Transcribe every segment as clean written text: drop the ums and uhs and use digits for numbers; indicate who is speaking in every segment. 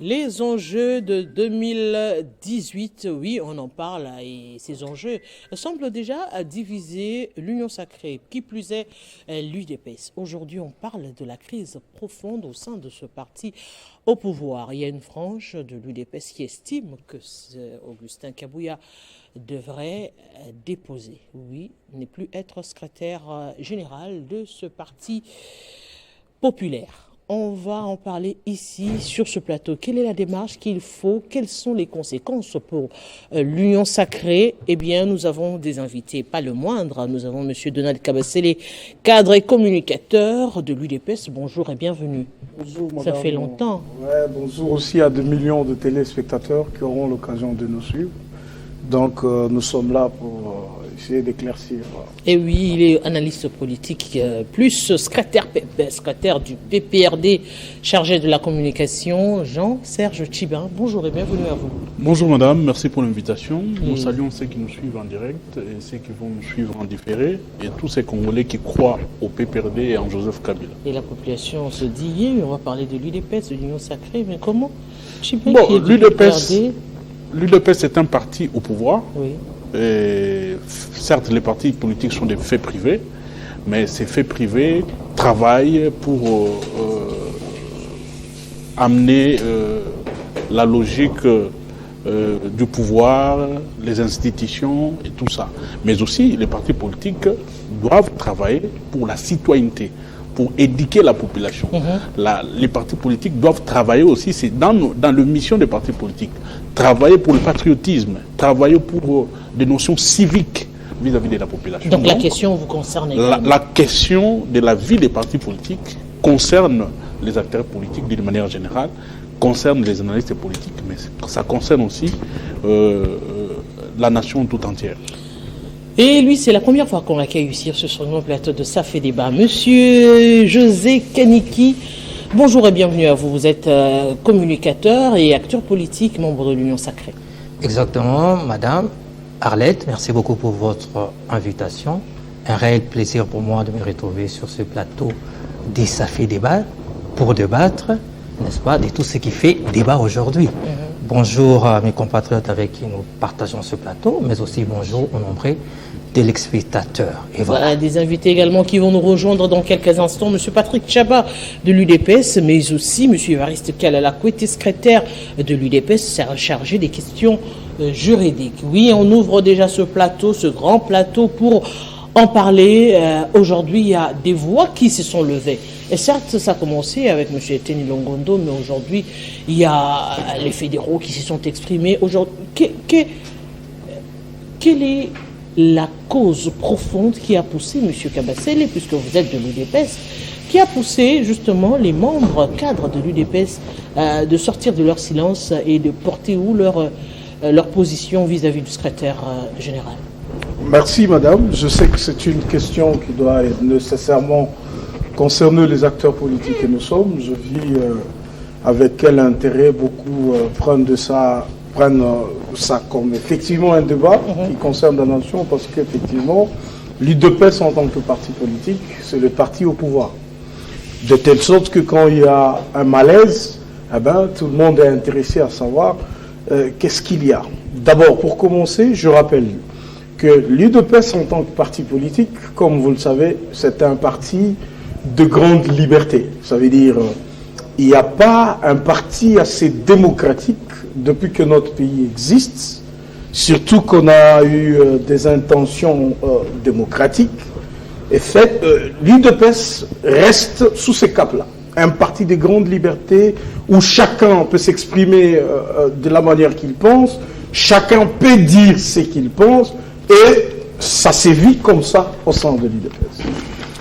Speaker 1: Les enjeux de 2018, oui, on en parle, et ces enjeux semblent déjà diviser l'Union sacrée, qui plus est l'UDPS. Aujourd'hui, on parle de la crise profonde au sein de ce parti au pouvoir. Il y a une frange de l'UDPS qui estime que Augustin Kabouya devrait déposer, oui, ne plus être secrétaire général de ce parti populaire. On va en parler ici, sur ce plateau. Quelle est la démarche qu'il faut? Quelles sont les conséquences pour l'Union sacrée? Eh bien, nous avons des invités, pas le moindre. Nous avons M. Donald Kabasele, cadre et communicateur de l'UDPS. Bonjour et bienvenue.
Speaker 2: Bonjour, madame.
Speaker 1: Ça fait longtemps.
Speaker 2: Ouais, bonjour aussi à 2 millions de téléspectateurs qui auront l'occasion de nous suivre. Donc, nous sommes là pour essayer d'éclaircir.
Speaker 1: Et oui, il est analyste politique, plus secrétaire du PPRD, chargé de la communication, Jean-Serge Tchibin. Bonjour et bienvenue à vous.
Speaker 3: Bonjour madame, merci pour l'invitation. Nous saluons ceux qui nous suivent en direct et ceux qui vont nous suivre en différé et tous ces Congolais qui croient au PPRD et en Joseph Kabila.
Speaker 1: Et la population se dit, on va parler de l'UDPS, de l'Union sacrée, mais comment Tchibin,
Speaker 3: bon, l'UDPS est un parti au pouvoir.
Speaker 1: Oui.
Speaker 3: Et certes, les partis politiques sont des faits privés, mais ces faits privés travaillent pour amener la logique du pouvoir, les institutions et tout ça. Mais aussi, les partis politiques doivent travailler pour la citoyenneté, pour éduquer la population. Les partis politiques doivent travailler aussi, c'est dans la mission des partis politiques, travailler pour le patriotisme, travailler pour des notions civiques vis-à-vis de la population.
Speaker 1: Donc la question vous concerne également.
Speaker 3: La question de la vie des partis politiques concerne les acteurs politiques d'une manière générale, concerne les analystes politiques, mais ça concerne aussi la nation tout entière.
Speaker 1: Et lui, c'est la première fois qu'on l'accueille ici sur notre plateau de Ça fait débat. Monsieur José Kaniki, bonjour et bienvenue à vous. Vous êtes communicateur et acteur politique, membre de l'Union sacrée.
Speaker 4: Exactement, madame Arlette, merci beaucoup pour votre invitation. Un réel plaisir pour moi de me retrouver sur ce plateau des Ça fait débat pour débattre, n'est-ce pas, de tout ce qui fait débat aujourd'hui. Bonjour à mes compatriotes avec qui nous partageons ce plateau, mais aussi bonjour aux nombreux téléspectateurs. Et
Speaker 1: voilà, des invités également qui vont nous rejoindre dans quelques instants. Monsieur Patrick Tchaba de l'UDPS, mais aussi Monsieur Evariste Kalala Kouete, secrétaire de l'UDPS, chargé des questions juridiques. Oui, on ouvre déjà ce plateau, ce grand plateau pour en parler. Aujourd'hui, il y a des voix qui se sont levées. Et certes, ça a commencé avec M. Eteni Longondo, mais aujourd'hui, il y a les fédéraux qui se sont exprimés. Aujourd'hui, quelle est la cause profonde qui a poussé M. Kabasele, puisque vous êtes de l'UDPS, qui a poussé justement les membres cadres de l'UDPS de sortir de leur silence et de porter où leur position vis-à-vis du secrétaire général?
Speaker 2: Merci madame. Je sais que c'est une question qui doit nécessairement concerner les acteurs politiques que nous sommes. Je vis avec quel intérêt beaucoup prennent ça comme effectivement un débat qui concerne la nation, parce qu'effectivement, l'UDPS en tant que parti politique, c'est le parti au pouvoir. De telle sorte que quand il y a un malaise, tout le monde est intéressé à savoir qu'est-ce qu'il y a. D'abord, pour commencer, je rappelle que l'UDPS en tant que parti politique, comme vous le savez, c'est un parti de grande liberté. Ça veut dire il n'y a pas un parti assez démocratique depuis que notre pays existe, surtout qu'on a eu des intentions démocratiques. Et fait, l'UDPS reste sous ces caps-là. Un parti de grande liberté où chacun peut s'exprimer de la manière qu'il pense, chacun peut dire ce qu'il pense, et ça sévit comme ça au sein de l'UDPS.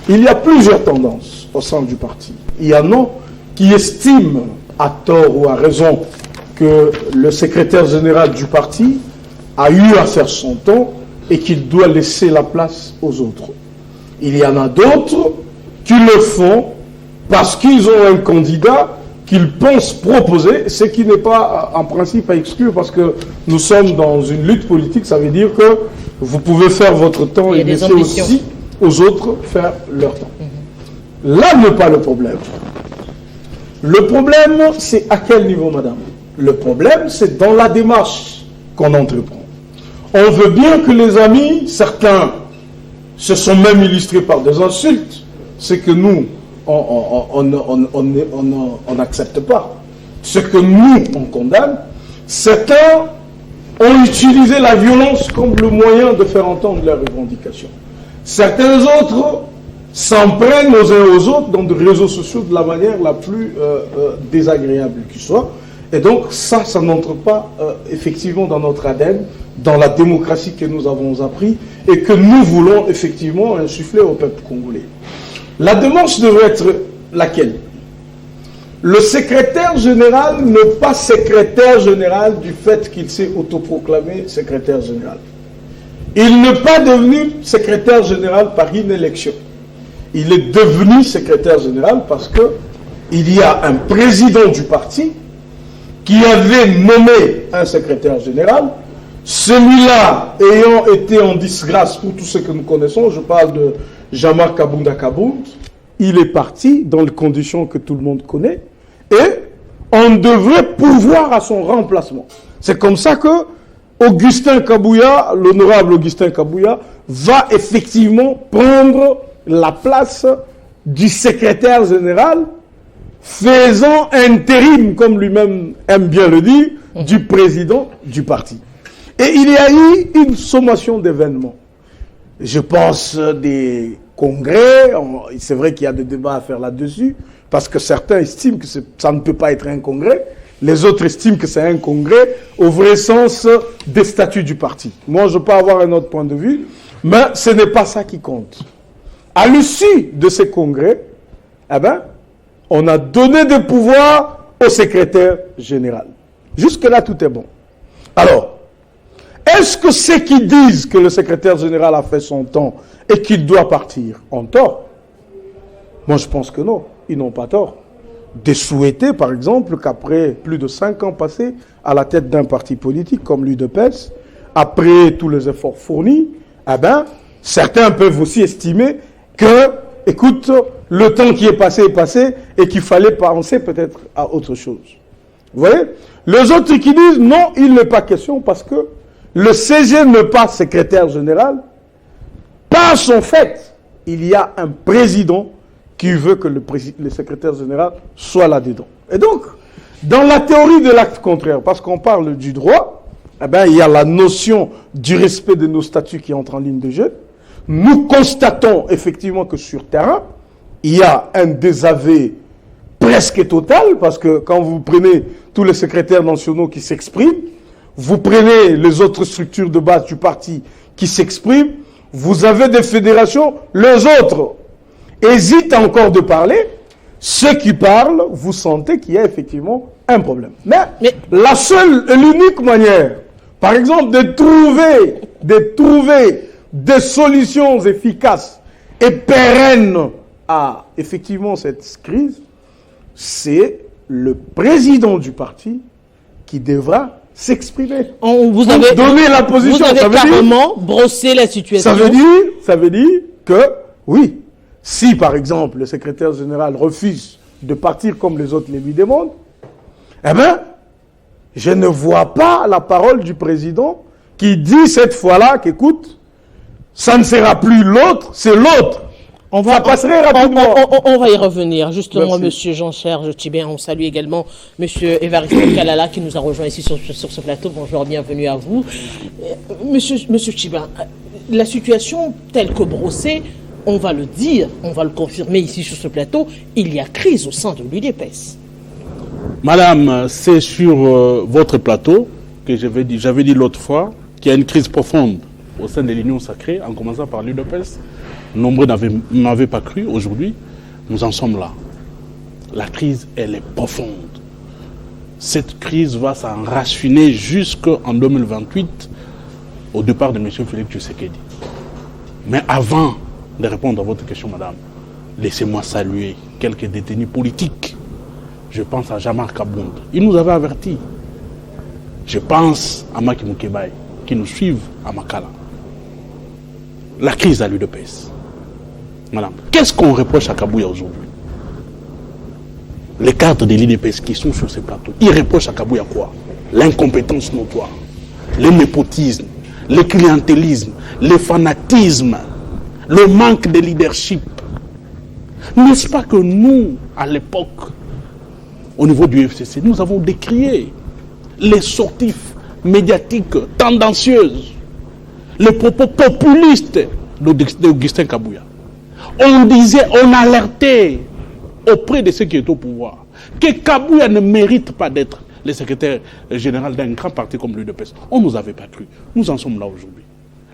Speaker 2: Il y a plusieurs tendances au sein du parti. Il y en a qui estiment, à tort ou à raison, que le secrétaire général du parti a eu à faire son temps et qu'il doit laisser la place aux autres. Il y en a d'autres qui le font parce qu'ils ont un candidat qu'ils pensent proposer, ce qui n'est pas en principe à exclure, parce que nous sommes dans une lutte politique. Ça veut dire que vous pouvez faire votre temps et laisser aussi aux autres faire leur temps. Là n'est pas le problème. Le problème, c'est à quel niveau, madame? Le problème, c'est dans la démarche qu'on entreprend. On veut bien que les amis, certains se sont même illustrés par des insultes, ce que nous, on n'accepte pas. Ce que nous, on condamne. Certains ont utilisé la violence comme le moyen de faire entendre leurs revendications. Certains autres s'en prennent aux uns aux autres dans des réseaux sociaux de la manière la plus désagréable qui soit. Et donc ça n'entre pas effectivement dans notre ADN, dans la démocratie que nous avons appris et que nous voulons effectivement insuffler au peuple congolais. La démarche devrait être laquelle? Le secrétaire général n'est pas secrétaire général du fait qu'il s'est autoproclamé secrétaire général. Il n'est pas devenu secrétaire général par une élection. Il est devenu secrétaire général parce qu'il y a un président du parti qui avait nommé un secrétaire général. Celui-là ayant été en disgrâce pour tous ceux que nous connaissons, je parle de Jean-Marc Kabunda Kabound, il est parti dans les conditions que tout le monde connaît et on devrait pourvoir à son remplacement. C'est comme ça que Augustin Kabouya, l'honorable Augustin Kabouya, va effectivement prendre la place du secrétaire général, faisant intérim, comme lui-même aime bien le dire, du président du parti. Et il y a eu une sommation d'événements. Je pense des congrès, c'est vrai qu'il y a des débats à faire là-dessus, parce que certains estiment que ça ne peut pas être un congrès, les autres estiment que c'est un congrès au vrai sens des statuts du parti. Moi, je peux avoir un autre point de vue, mais ce n'est pas ça qui compte. À l'issue de ces congrès, eh ben, on a donné des pouvoirs au secrétaire général. Jusque-là, tout est bon. Alors, est-ce que ceux qui disent que le secrétaire général a fait son temps et qu'il doit partir ont tort? Moi, je pense que non. Ils n'ont pas tort. De souhaiter, par exemple, qu'après plus de 5 ans passés à la tête d'un parti politique comme l'UDPS, après tous les efforts fournis, eh ben, certains peuvent aussi estimer que, écoute, le temps qui est passé et qu'il fallait penser peut-être à autre chose. Vous voyez? Les autres qui disent non, il n'est pas question parce que le CG n'est pas secrétaire général. Par son fait, il y a un président qui veut que le secrétaire général soit là-dedans. Et donc, dans la théorie de l'acte contraire, parce qu'on parle du droit, eh ben, il y a la notion du respect de nos statuts qui entre en ligne de jeu. Nous constatons effectivement que sur terrain, il y a un désaveu presque total, parce que quand vous prenez tous les secrétaires nationaux qui s'expriment, vous prenez les autres structures de base du parti qui s'expriment, vous avez des fédérations, les autres hésitent encore de parler. Ceux qui parlent, vous sentez qu'il y a effectivement un problème. Mais la seule et l'unique manière, par exemple, de trouver des solutions efficaces et pérennes à effectivement cette crise, c'est le président du parti qui devra s'exprimer.
Speaker 1: Vous avez
Speaker 2: donné la position.
Speaker 1: Vous avez carrément brossé la situation.
Speaker 2: Ça veut dire que, oui, si par exemple le secrétaire général refuse de partir comme les autres les lui demandent, eh bien, je ne vois pas la parole du président qui dit cette fois-là qu'écoute, ça ne sera plus l'autre, c'est l'autre. Ça passerait rapidement.
Speaker 1: On va y revenir, justement,
Speaker 2: Merci.
Speaker 1: Monsieur Jean-Serge Tchibin. On salue également Monsieur Évariste Kalala qui nous a rejoint ici sur ce plateau. Bonjour, bienvenue à vous. Monsieur Tchibin, la situation telle que brossée, on va le dire, on va le confirmer ici sur ce plateau, il y a crise au sein de l'UDPS.
Speaker 3: Madame, c'est sur votre plateau que j'avais dit l'autre fois qu'il y a une crise profonde au sein de l'Union sacrée, en commençant par l'UDPS. Nombreux n'avaient pas cru. Aujourd'hui, nous en sommes là. La crise, elle est profonde. Cette crise va s'enraciner jusqu'en 2028, au départ de M. Félix Tshisekedi. Mais avant de répondre à votre question, madame, laissez-moi saluer quelques détenus politiques. Je pense à Jean-Marc Kabound. Il nous avait avertis. Je pense à Maki Mukebai, qui nous suivent à Makala. La crise à l'UDPS. Madame, qu'est-ce qu'on reproche à Kabouya aujourd'hui? les cadres de l'IDPS qui sont sur ces plateaux, ils reprochent à Kabouya quoi? L'incompétence notoire, le népotisme, le clientélisme, le fanatisme, le manque de leadership. N'est-ce pas que nous, à l'époque, au niveau du FCC, nous avons décrié les sorties médiatiques tendancieuses, les propos populistes d'Augustin Kabouya. On disait, on alertait auprès de ceux qui étaient au pouvoir que Kabouya ne mérite pas d'être le secrétaire général d'un grand parti comme l'UDPS. On ne nous avait pas cru. Nous en sommes là aujourd'hui.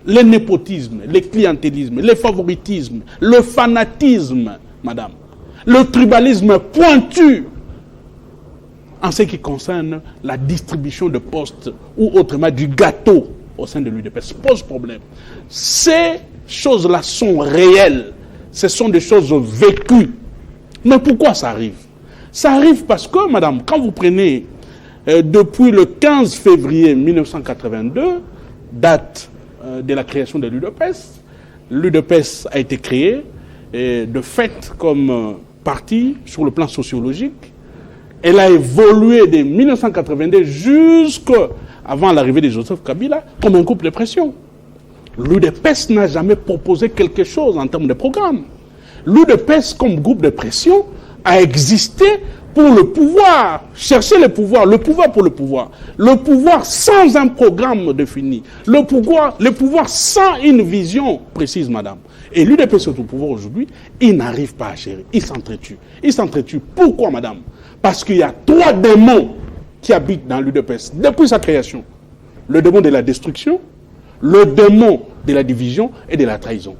Speaker 3: Le népotisme, le clientélisme, le favoritisme, le fanatisme, madame, le tribalisme pointu en ce qui concerne la distribution de postes ou autrement du gâteau au sein de l'UDPS pose problème. Ces choses-là sont réelles. Ce sont des choses vécues. Mais pourquoi ça arrive? Ça arrive parce que, madame, quand vous prenez depuis le 15 février 1982, date de la création de l'UDPS a été créée de fait comme parti sur le plan sociologique. Elle a évolué de 1982 jusqu'avant l'arrivée de Joseph Kabila comme un groupe de pression. L'UDPS n'a jamais proposé quelque chose en termes de programme. L'UDPS comme groupe de pression a existé pour le pouvoir, chercher le pouvoir pour le pouvoir. Le pouvoir sans un programme défini. Le pouvoir sans une vision précise, madame. Et l'UDPS au pouvoir aujourd'hui, il n'arrive pas à gérer. Il s'entretue. Il s'entretue. Pourquoi, madame? Parce qu'il y a 3 démons qui habitent dans l'UDPS depuis sa création. Le démon de la destruction, le démon de la division et de la trahison.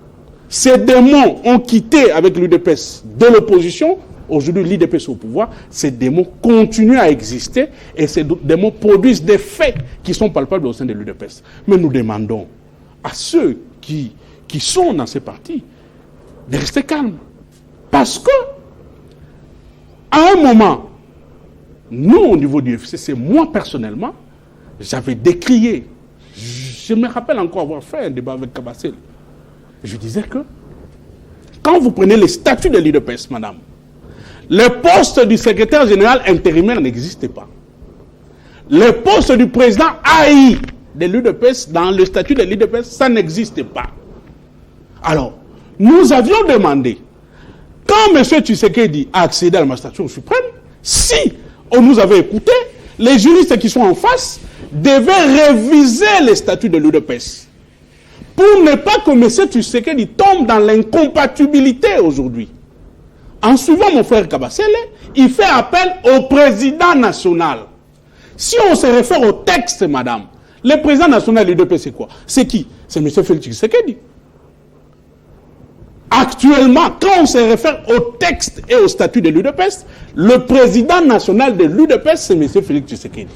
Speaker 3: Ces démons ont quitté avec l'UDPS de l'opposition. Aujourd'hui, l'UDPS au pouvoir, ces démons continuent à exister et ces démons produisent des faits qui sont palpables au sein de l'UDPS. Mais nous demandons à ceux qui sont dans ces partis de rester calmes. Parce que, à un moment, nous, au niveau du FCC, moi personnellement, j'avais décrié, je me rappelle encore avoir fait un débat avec Kabassel. Je disais que, quand vous prenez les statuts de l'UDPS, madame, le poste du secrétaire général intérimaire n'existait pas. Le poste du président AI de l'UDPS, dans le statut de l'UDPS, ça n'existait pas. Alors, nous avions demandé, quand M. Tshisekedi a accédé à la magistrature suprême, si on nous avait écouté, les juristes qui sont en face devaient réviser les statuts de l'UDPS pour ne pas que M. Tshisekedi tombe dans l'incompatibilité aujourd'hui. En suivant mon frère Kabassele, il fait appel au président national. Si on se réfère au texte, madame, le président national de l'UDPS, c'est quoi? C'est qui? C'est M. Félix Tshisekedi. Actuellement, quand on se réfère au texte et au statut de l'UDPS, le président national de l'UDPS, c'est M. Félix Tshisekedi.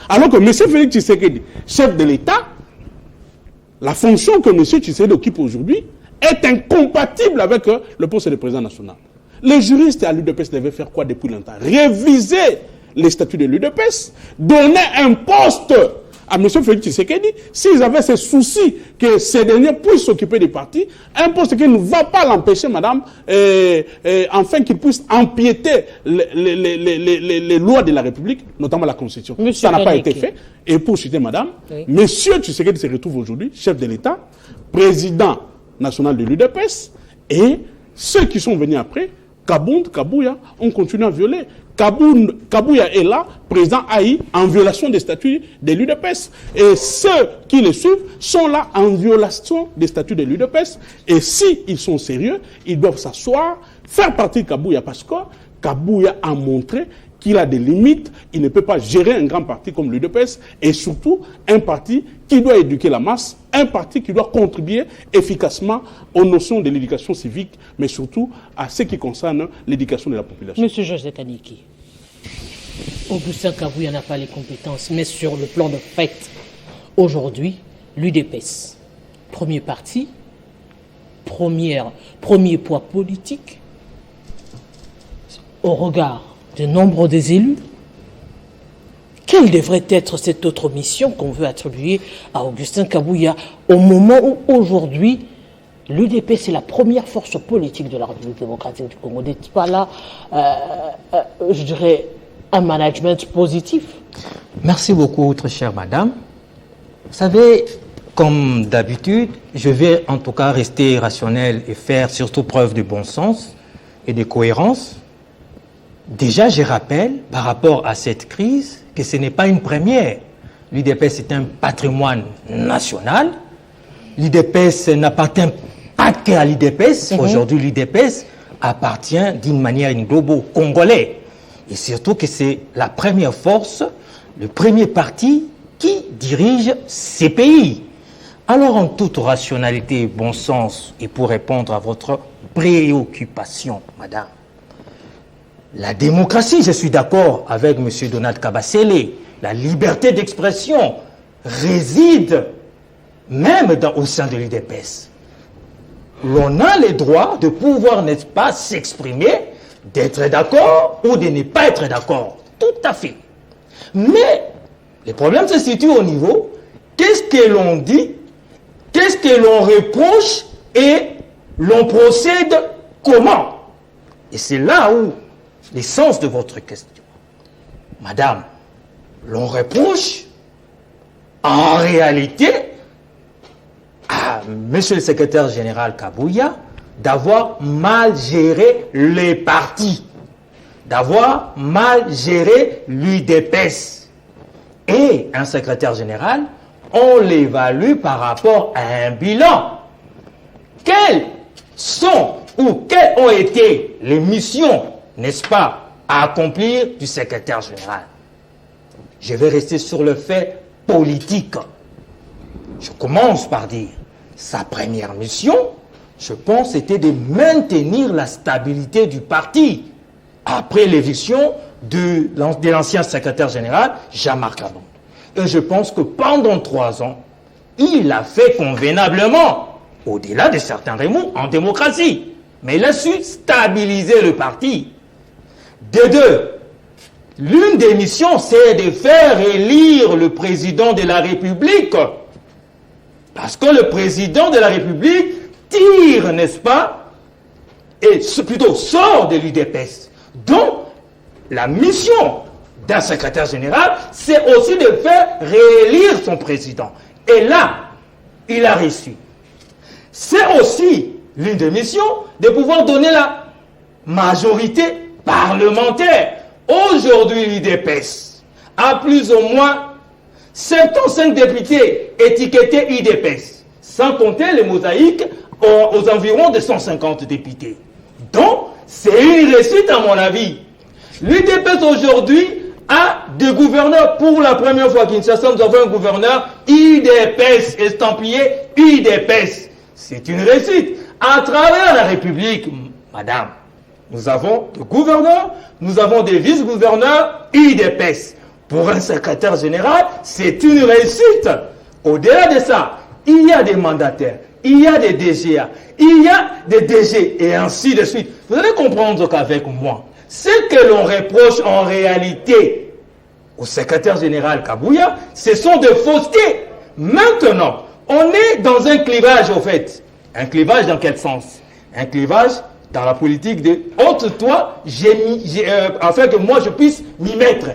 Speaker 3: Alors que M. Félix Tshisekedi, chef de l'État, la fonction que M. Tshisekedi occupe aujourd'hui est incompatible avec le poste de président national. Les juristes à l'UDPS devaient faire quoi depuis longtemps? Réviser les statuts de l'UDPS, donner un poste à M. Félix Tshisekedi, s'ils avaient ce souci que ces derniers puissent s'occuper des partis, un poste qui ne va pas l'empêcher, madame, afin qu'il puisse empiéter les lois de la République, notamment la Constitution. Ça n'a pas été fait. Et pour citer madame, oui. M. Tshisekedi se retrouve aujourd'hui chef de l'État, président national de l'UDPS, et ceux qui sont venus après, Kabound, Kabouya, on continue à violer. Kabouya est là, président AI, en violation des statuts de l'UDPS. Et ceux qui le suivent sont là en violation des statuts de l'UDPS. Et s'ils sont sérieux, ils doivent s'asseoir, faire partie de Kabouya, parce que Kabouya a montré qu'il a des limites, il ne peut pas gérer un grand parti comme l'UDPS, et surtout un parti qui doit éduquer la masse, un parti qui doit contribuer efficacement aux notions de l'éducation civique, mais surtout à ce qui concerne l'éducation de la population.
Speaker 1: Monsieur José Kaniki, Augustin Kabouya n'a pas les compétences, mais sur le plan de fait, aujourd'hui, l'UDPS, premier parti, premier poids politique, au regard du nombre des élus, quelle devrait être cette autre mission qu'on veut attribuer à Augustin Kabouya au moment où aujourd'hui l'UDP, c'est la première force politique de la République démocratique du Congo. N'est-ce pas là, je dirais, un management positif?
Speaker 4: Merci beaucoup, très chère madame. Vous savez, comme d'habitude, je vais en tout cas rester rationnel et faire surtout preuve de bon sens et de cohérence. Déjà, je rappelle, par rapport à cette crise, que ce n'est pas une première. L'UDPS est un patrimoine national. L'UDPS n'appartient pas qu'à l'UDPS. Aujourd'hui, l'UDPS appartient d'une manière globale aux Congolais. Et surtout que c'est la première force, le premier parti qui dirige ces pays. Alors, en toute rationalité et bon sens, et pour répondre à votre préoccupation, madame, la démocratie, je suis d'accord avec M. Donald Kabasele, la liberté d'expression réside même au sein de l'UDPS. L'on a le droit de pouvoir, n'est-ce pas, s'exprimer, d'être d'accord ou de ne pas être d'accord. Tout à fait. Mais le problème se situe au niveau, qu'est-ce que l'on dit, qu'est-ce que l'on reproche et l'on procède comment? Et c'est là où l'essence de votre question. Madame, l'on reproche en réalité à monsieur le secrétaire général Kabouya d'avoir mal géré les partis, d'avoir mal géré l'UDPS. Et un secrétaire général, on l'évalue par rapport à un bilan. Quelles sont ou quelles ont été les missions, n'est-ce pas, à accomplir du secrétaire général? Je vais rester sur le fait politique. Je commence par dire, sa première mission, je pense, était de maintenir la stabilité du parti après l'éviction de l'ancien secrétaire général, Jean-Marc Abond. Et je pense que pendant 3 ans, il a fait convenablement, au-delà de certains remous, en démocratie. Mais il a su stabiliser le parti. De deux, l'une des missions, c'est de faire élire le président de la République. Parce que le président de la République tire, n'est-ce pas, et plutôt sort de l'UDPS. Donc, la mission d'un secrétaire général, c'est aussi de faire réélire son président. Et là, il a réussi. C'est aussi l'une des missions de pouvoir donner la majorité parlementaire. Aujourd'hui, l'UDPS a plus ou moins 55 députés étiquetés UDPS, sans compter les mosaïques aux environs de 150 députés. Donc, c'est une réussite à mon avis. L'UDPS aujourd'hui a des gouverneurs. Pour la première fois à Kinshasa, nous avons un gouverneur UDPS, estampillé UDPS. C'est une réussite. À travers la République, madame, nous avons des gouverneurs, nous avons des vice-gouverneurs UDPS. Pour un secrétaire général, c'est une réussite. Au-delà de ça, il y a des mandataires, il y a des DGA, il y a des DG, et ainsi de suite. Vous allez comprendre qu'avec moi, ce que l'on reproche en réalité au secrétaire général Kabouya, ce sont des faussetés. Maintenant, on est dans un clivage, au fait. Un clivage dans quel sens? Un clivage dans la politique de « ôte-toi, afin que moi je puisse m'y mettre ».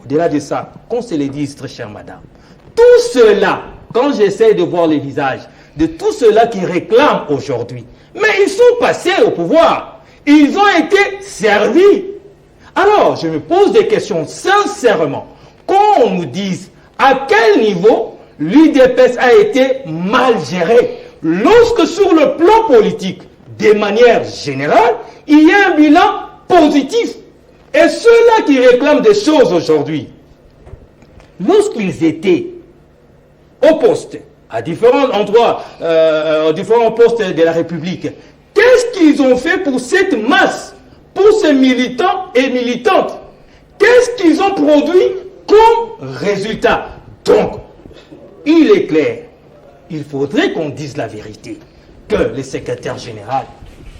Speaker 4: Au-delà de ça, qu'on se le dise, très chère madame, tout cela, quand j'essaie de voir les visages de tous ceux-là qui réclament aujourd'hui, mais ils sont passés au pouvoir, ils ont été servis. Alors, je me pose des questions sincèrement. Qu'on nous dise à quel niveau l'UDPS a été mal géré, lorsque sur le plan politique, de manière générale, il y a un bilan positif. Et ceux-là qui réclament des choses aujourd'hui, lorsqu'ils étaient au poste, à différents endroits, différents postes de la République, qu'est-ce qu'ils ont fait pour cette masse, pour ces militants et militantes? Qu'est-ce qu'ils ont produit comme résultat? Donc, il est clair, il faudrait qu'on dise la vérité, que le secrétaire général,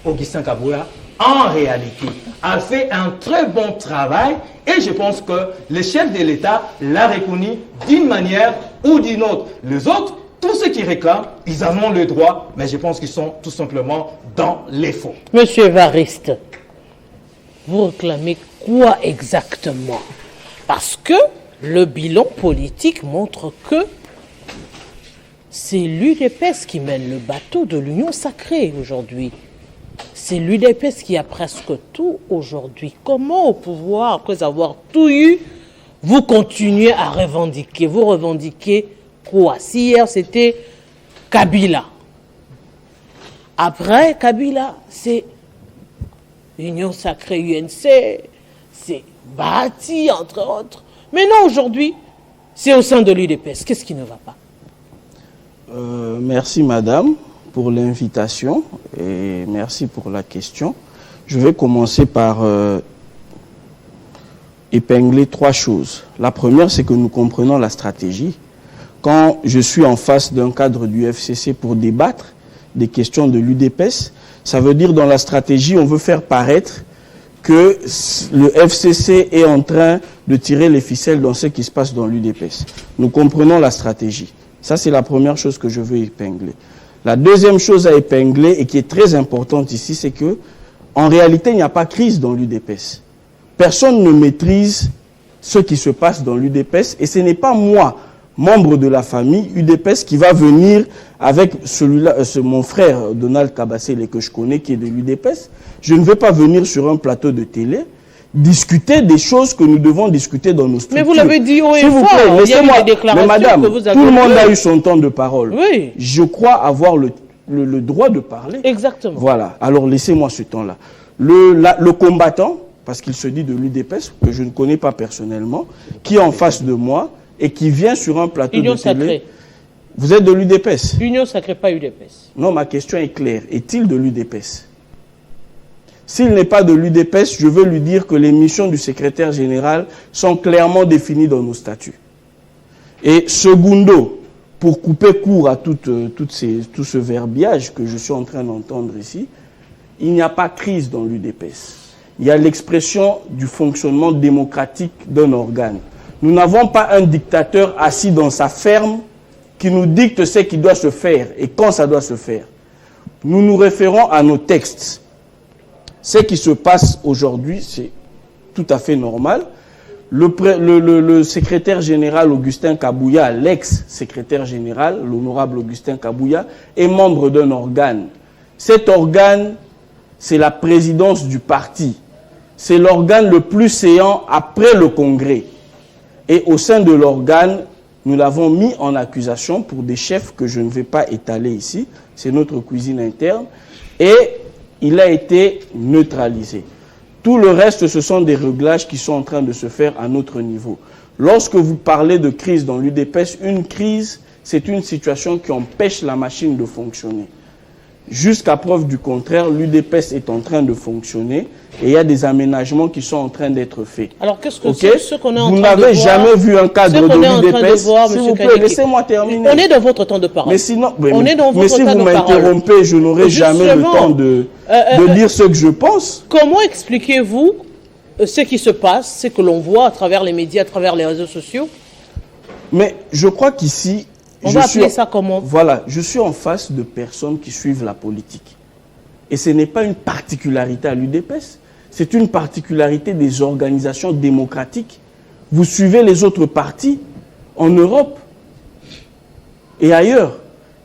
Speaker 4: Augustin Kabouya, en réalité, a fait un très bon travail et je pense que le chef de l'État l'a reconnu d'une manière ou d'une autre. Les autres,
Speaker 5: tous ceux qui réclament, ils en ont le droit, mais je pense qu'ils sont tout simplement dans les faux.
Speaker 1: Monsieur Évariste, vous réclamez quoi exactement? Parce que le bilan politique montre que c'est l'UDPS qui mène le bateau de l'Union sacrée aujourd'hui. C'est l'UDPS qui a presque tout aujourd'hui. Comment au pouvoir, après avoir tout eu, vous continuez à revendiquer? Vous revendiquez quoi? Si hier c'était Kabila. Après Kabila, c'est Union sacrée UNC, c'est Bahati, entre autres. Mais non, aujourd'hui, c'est au sein de l'UDPS. Qu'est-ce qui ne va pas?
Speaker 6: Merci madame pour l'invitation et merci pour la question. Je vais commencer par épingler 3 choses. La première, c'est que nous comprenons la stratégie. Quand je suis en face d'un cadre du FCC pour débattre des questions de l'UDPS, ça veut dire dans la stratégie, on veut faire paraître que le FCC est en train de tirer les ficelles dans ce qui se passe dans l'UDPS. Nous comprenons la stratégie. Ça, c'est la première chose que je veux épingler. La deuxième chose à épingler, et qui est très importante ici, c'est que, en réalité, il n'y a pas de crise dans l'UDPS. Personne ne maîtrise ce qui se passe dans l'UDPS, et ce n'est pas moi, membre de la famille UDPS, qui va venir avec celui-là, mon frère Donald Kabasele, que je connais, qui est de l'UDPS. Je ne vais pas venir sur un plateau de télé discuter des choses que nous devons discuter dans nos structures.
Speaker 1: Mais vous l'avez dit haut et fort,
Speaker 6: plaît,
Speaker 1: il y a eu des déclarations
Speaker 6: mais madame,
Speaker 1: que vous avez
Speaker 6: tout le monde
Speaker 1: vues.
Speaker 6: a eu son temps de parole.
Speaker 1: Oui.
Speaker 6: Je crois avoir le droit de parler.
Speaker 1: Exactement.
Speaker 6: Voilà, alors laissez-moi ce temps-là. Le combattant, parce qu'il se dit de l'UDPS, que je ne connais pas personnellement, qui est en face de moi et qui vient sur un plateau
Speaker 1: Union
Speaker 6: de télé.
Speaker 1: sacrée.
Speaker 6: Vous êtes de l'UDPS?
Speaker 1: Union sacrée, pas UDPS.
Speaker 6: Non, ma question est claire. Est-il de l'UDPS? S'il n'est pas de l'UDPS, je veux lui dire que les missions du secrétaire général sont clairement définies dans nos statuts. Et secondo, pour couper court à tout ce verbiage que je suis en train d'entendre ici, il n'y a pas de crise dans l'UDPS. Il y a l'expression du fonctionnement démocratique d'un organe. Nous n'avons pas un dictateur assis dans sa ferme qui nous dicte ce qui doit se faire et quand ça doit se faire. Nous nous référons à nos textes. Ce qui se passe aujourd'hui, c'est tout à fait normal. Le secrétaire général Augustin Kabouya, l'ex-secrétaire général, l'honorable Augustin Kabouya, est membre d'un organe. Cet organe, c'est la présidence du parti. C'est l'organe le plus séant après le Congrès. Et au sein de l'organe, nous l'avons mis en accusation pour des chefs que je ne vais pas étaler ici. C'est notre cuisine interne. Et il a été neutralisé. Tout le reste, ce sont des réglages qui sont en train de se faire à notre niveau. Lorsque vous parlez de crise dans l'UDPS, une crise, c'est une situation qui empêche la machine de fonctionner. Jusqu'à preuve du contraire, l'UDPS est en train de fonctionner et il y a des aménagements qui sont en train d'être faits.
Speaker 1: Alors qu'est-ce que
Speaker 6: Okay?
Speaker 1: ce qu'on est en train de voir?
Speaker 6: Vous n'avez jamais vu un cadre de l'UDPS? S'il vous plaît,
Speaker 1: Kadiki,
Speaker 6: laissez-moi terminer.
Speaker 1: on est dans votre temps de parole.
Speaker 6: Mais sinon,
Speaker 1: mais
Speaker 6: si vous m'interrompez, je n'aurai jamais le temps de dire ce que je pense.
Speaker 1: Comment expliquez-vous ce qui se passe, ce que l'on voit à travers les médias, à travers les réseaux sociaux?
Speaker 6: Mais je crois qu'ici,
Speaker 1: on va appeler ça comment?
Speaker 6: Voilà, je suis en face de personnes qui suivent la politique. Et ce n'est pas une particularité à l'UDPS, c'est une particularité des organisations démocratiques. Vous suivez les autres partis en Europe et ailleurs.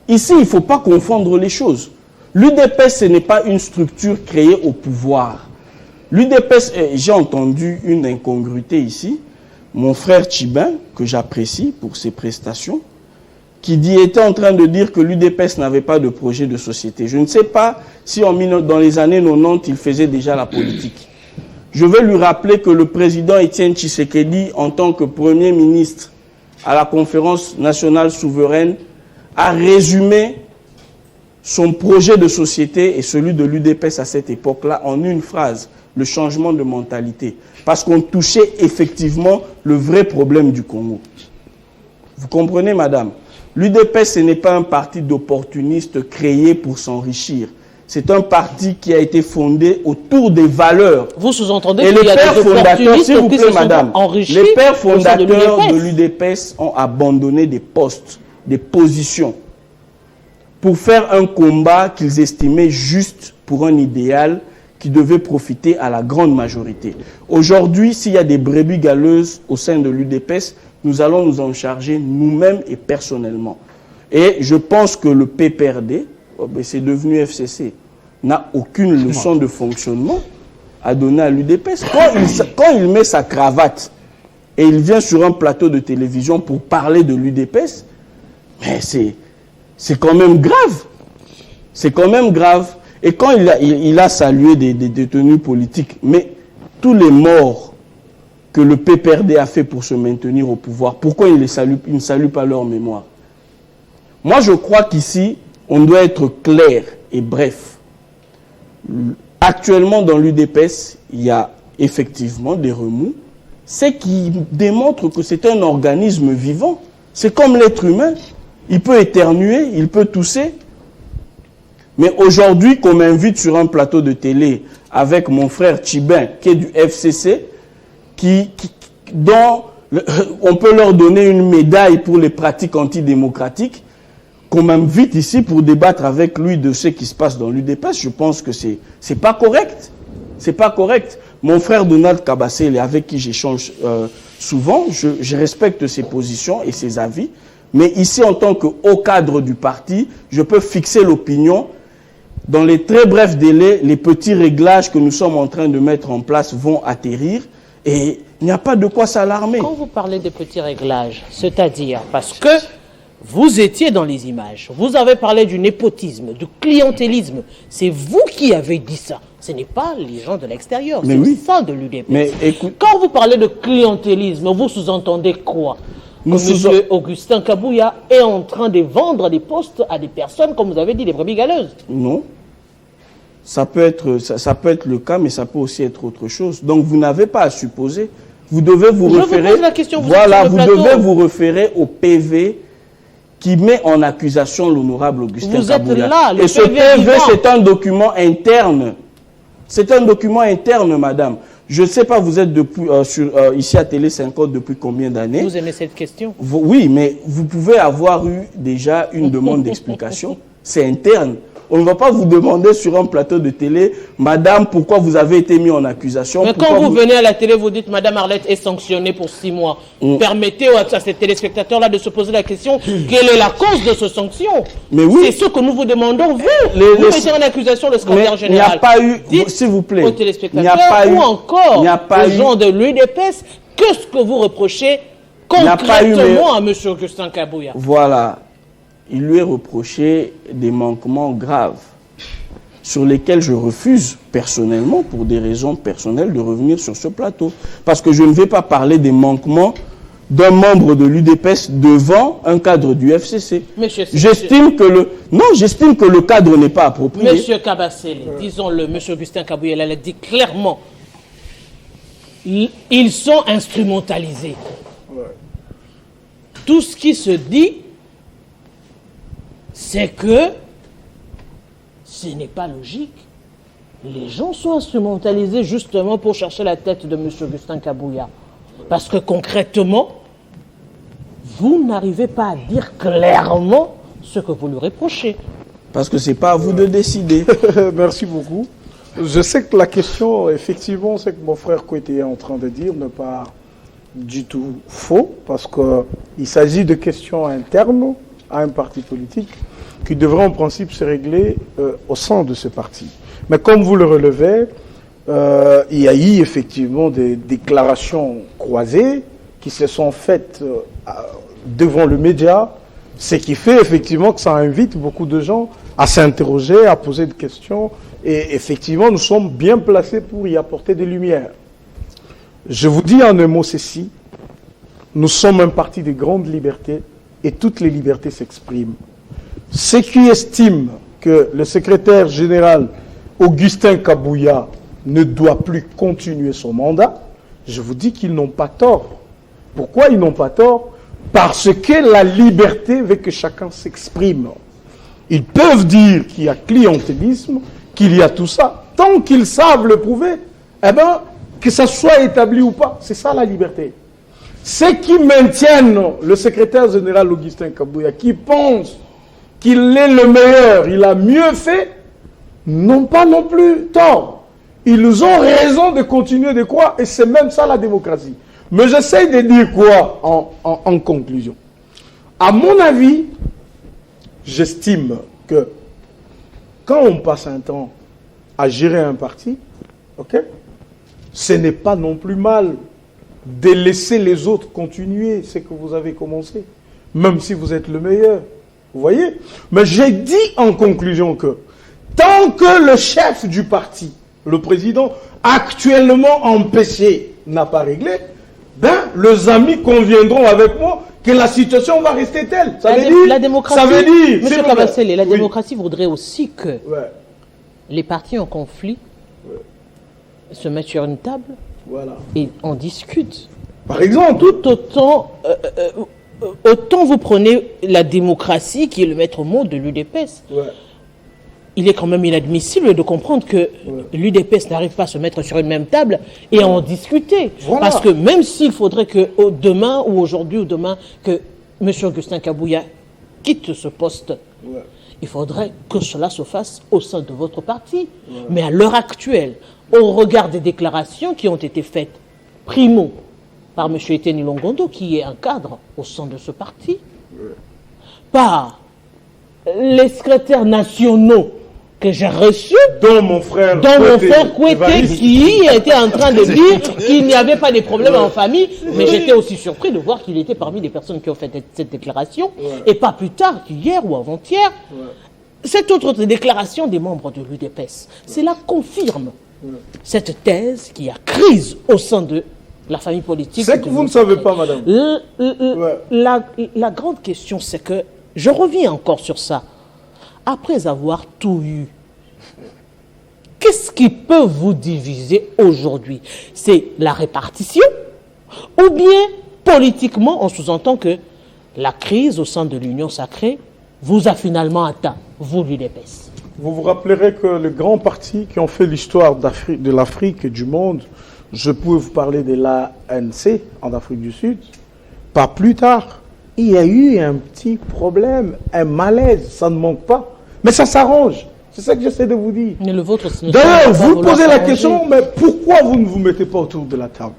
Speaker 6: Ici, il ne faut pas confondre les choses. L'UDPS, ce n'est pas une structure créée au pouvoir. L'UDPS, j'ai entendu une incongruité ici. Mon frère Chibin, que j'apprécie pour ses prestations, qui était en train de dire que l'UDPS n'avait pas de projet de société. Je ne sais pas si dans les années 90, il faisait déjà la politique. Je veux lui rappeler que le président Étienne Tshisekedi, en tant que Premier ministre à la conférence nationale souveraine, a résumé son projet de société et celui de l'UDPS à cette époque-là en une phrase, le changement de mentalité. Parce qu'on touchait effectivement le vrai problème du Congo. Vous comprenez, madame? L'UDPS, ce n'est pas un parti d'opportunistes créé pour s'enrichir. C'est un parti qui a été fondé autour des valeurs.
Speaker 1: Vous sous-entendez
Speaker 6: qu'il y a des opportunistes
Speaker 1: s'il vous plaît, madame,
Speaker 6: les pères fondateurs de l'UDPS ont abandonné des postes, des positions. pour faire un combat qu'ils estimaient juste pour un idéal qui devait profiter à la grande majorité. Aujourd'hui, s'il y a des brebis galeuses au sein de l'UDPS, nous allons nous en charger nous-mêmes et personnellement. Et je pense que le PPRD, c'est devenu FCC, n'a aucune leçon de fonctionnement à donner à l'UDPS. Quand il met sa cravate et il vient sur un plateau de télévision pour parler de l'UDPS, mais c'est quand même grave. C'est quand même grave. Et quand il a salué des détenus politiques, mais tous les morts que le PPRD a fait pour se maintenir au pouvoir, pourquoi il ne salue pas leur mémoire? Moi, je crois qu'ici, on doit être clair et bref. Actuellement, dans l'UDPS, il y a effectivement des remous, ce qui démontre que c'est un organisme vivant. C'est comme l'être humain. Il peut éternuer, il peut tousser. Mais aujourd'hui, qu'on m'invite sur un plateau de télé avec mon frère Tchibin, qui est du FCC, dont on peut leur donner une médaille pour les pratiques antidémocratiques, qu'on m'invite ici pour débattre avec lui de ce qui se passe dans l'UDPS, je pense que c'est pas correct. C'est pas correct. Mon frère Donald Kabassele, avec qui j'échange souvent, je respecte ses positions et ses avis, mais ici, en tant que haut cadre du parti, je peux fixer l'opinion. Dans les très brefs délais, les petits réglages que nous sommes en train de mettre en place vont atterrir et il n'y a pas de quoi s'alarmer.
Speaker 1: Quand vous parlez de petits réglages, c'est-à-dire parce que vous étiez dans les images, vous avez parlé du népotisme, du clientélisme, c'est vous qui avez dit ça. Ce n'est pas les gens de l'extérieur, c'est
Speaker 6: oui.
Speaker 1: ça de l'UDPS.
Speaker 6: Mais écoute,
Speaker 1: quand vous parlez de clientélisme, vous sous-entendez quoi? Que M. Augustin Kabouya est en train de vendre des postes à des personnes, comme vous avez dit, des brebis galeuses.
Speaker 6: Non. Ça peut être le cas, mais ça peut aussi être autre chose. Donc vous n'avez pas à supposer. Vous devez vous référer.
Speaker 1: Vous pose la question, vous
Speaker 6: devez vous référer au PV qui met en accusation l'honorable Augustin Kabouya.
Speaker 1: Êtes là,
Speaker 6: et ce PV, c'est un document interne. C'est un document interne, madame. Je ne sais pas, vous êtes ici à Télé 50 depuis combien d'années?
Speaker 1: Vous aimez cette question?
Speaker 6: Oui, mais vous pouvez avoir eu déjà une demande d'explication. C'est interne. On ne va pas vous demander sur un plateau de télé, madame, pourquoi vous avez été mis en accusation.
Speaker 1: Mais quand vous venez à la télé, vous dites, madame Arlette est sanctionnée pour 6 mois. Permettez à ces téléspectateurs-là de se poser la question, quelle est la cause de ce sanction?
Speaker 6: Mais oui.
Speaker 1: C'est ce que nous vous demandons, vous. Vous mettez en accusation le secrétaire général.
Speaker 6: Il n'y a pas eu, s'il vous plaît,
Speaker 1: aux téléspectateurs ou encore aux gens de l'UDPS, qu'est-ce que vous reprochez concrètement à M. Augustin Kabouya?
Speaker 6: Voilà. Il lui est reproché des manquements graves sur lesquels je refuse personnellement, pour des raisons personnelles, de revenir sur ce plateau. Parce que je ne vais pas parler des manquements d'un membre de l'UDPS devant un cadre du FCC. J'estime que le cadre n'est pas approprié.
Speaker 1: Monsieur Kabassele, disons-le, Monsieur Augustin Kabouya l'a dit clairement, ils sont instrumentalisés. Tout ce qui se dit, c'est que ce n'est pas logique. Les gens sont instrumentalisés justement pour chercher la tête de M. Augustin Kabouya. Parce que concrètement, vous n'arrivez pas à dire clairement ce que vous lui reprochez.
Speaker 6: Parce que ce n'est pas à vous de décider.
Speaker 2: Merci beaucoup. Je sais que la question, effectivement, c'est que mon frère Kouete est en train de dire n'est pas du tout faux, parce qu'il s'agit de questions internes à un parti politique qui devrait en principe se régler au sein de ce parti. Mais comme vous le relevez, il y a eu effectivement des déclarations croisées qui se sont faites devant le média, ce qui fait effectivement que ça invite beaucoup de gens à s'interroger, à poser des questions, et effectivement nous sommes bien placés pour y apporter des lumières. Je vous dis en un mot ceci, nous sommes un parti de grande liberté et toutes les libertés s'expriment. Ceux qui estiment que le secrétaire général Augustin Kabouya ne doit plus continuer son mandat, je vous dis qu'ils n'ont pas tort. Pourquoi ils n'ont pas tort? Parce que la liberté veut que chacun s'exprime. Ils peuvent dire qu'il y a clientélisme, qu'il y a tout ça. Tant qu'ils savent le prouver, eh bien, que ça soit établi ou pas, c'est ça la liberté. Ceux qui maintiennent le secrétaire général Augustin Kabouya, qui pensent qu'il est le meilleur, il a mieux fait, n'ont pas non plus tort. Ils ont raison de continuer de croire, et c'est même ça la démocratie. Mais j'essaie de dire quoi en conclusion? À mon avis, j'estime que quand on passe un temps à gérer un parti, ok, ce n'est pas non plus mal de laisser les autres continuer ce que vous avez commencé, même si vous êtes le meilleur. Vous voyez? Mais j'ai dit en conclusion que tant que le chef du parti, le président, actuellement empêché, n'a pas réglé, ben, les amis conviendront avec moi que la situation va rester telle. Ça veut dire,
Speaker 1: la démocratie,
Speaker 2: ça veut dire,
Speaker 1: Monsieur Kabasele, la démocratie voudrait aussi que les partis en conflit se mettent sur une table et en discutent.
Speaker 2: Par exemple.
Speaker 1: Tout autant vous prenez la démocratie qui est le maître mot de l'UDPS. Il est quand même inadmissible de comprendre que l'UDPS n'arrive pas à se mettre sur une même table et à en discuter. Parce que même s'il faudrait que demain ou aujourd'hui ou demain que M. Augustin Kabouya quitte ce poste, il faudrait que cela se fasse au sein de votre parti. Mais à l'heure actuelle, au regard des déclarations qui ont été faites, primo, par M. Etienne Longondo, qui est un cadre au sein de ce parti, par les secrétaires nationaux que j'ai reçus,
Speaker 2: dont mon frère
Speaker 1: Kouete, qui était en train de dire qu'il n'y avait pas de problème en famille, mais j'étais aussi surpris de voir qu'il était parmi les personnes qui ont fait cette déclaration, et pas plus tard qu'hier ou avant-hier, cette autre déclaration des membres de l'UDPS. Cela confirme cette thèse qu'il y a crise au sein de la famille politique.
Speaker 2: C'est que vous ne savez pas, madame.
Speaker 1: La grande question, c'est que, je reviens encore sur ça, après avoir tout eu, qu'est-ce qui peut vous diviser aujourd'hui? C'est la répartition ou bien politiquement, on sous-entend que la crise au sein de l'Union sacrée vous a finalement atteint, vous l'UDPS?
Speaker 2: Vous vous rappellerez que les grands partis qui ont fait l'histoire de l'Afrique et du monde, je peux vous parler de l'ANC en Afrique du Sud, pas plus tard, il y a eu un petit problème, un malaise, ça ne manque pas. Mais ça s'arrange. C'est ça que j'essaie de vous dire.
Speaker 1: Mais le vôtre,
Speaker 2: d'ailleurs, vous posez la question, mais pourquoi vous ne vous mettez pas autour de la table?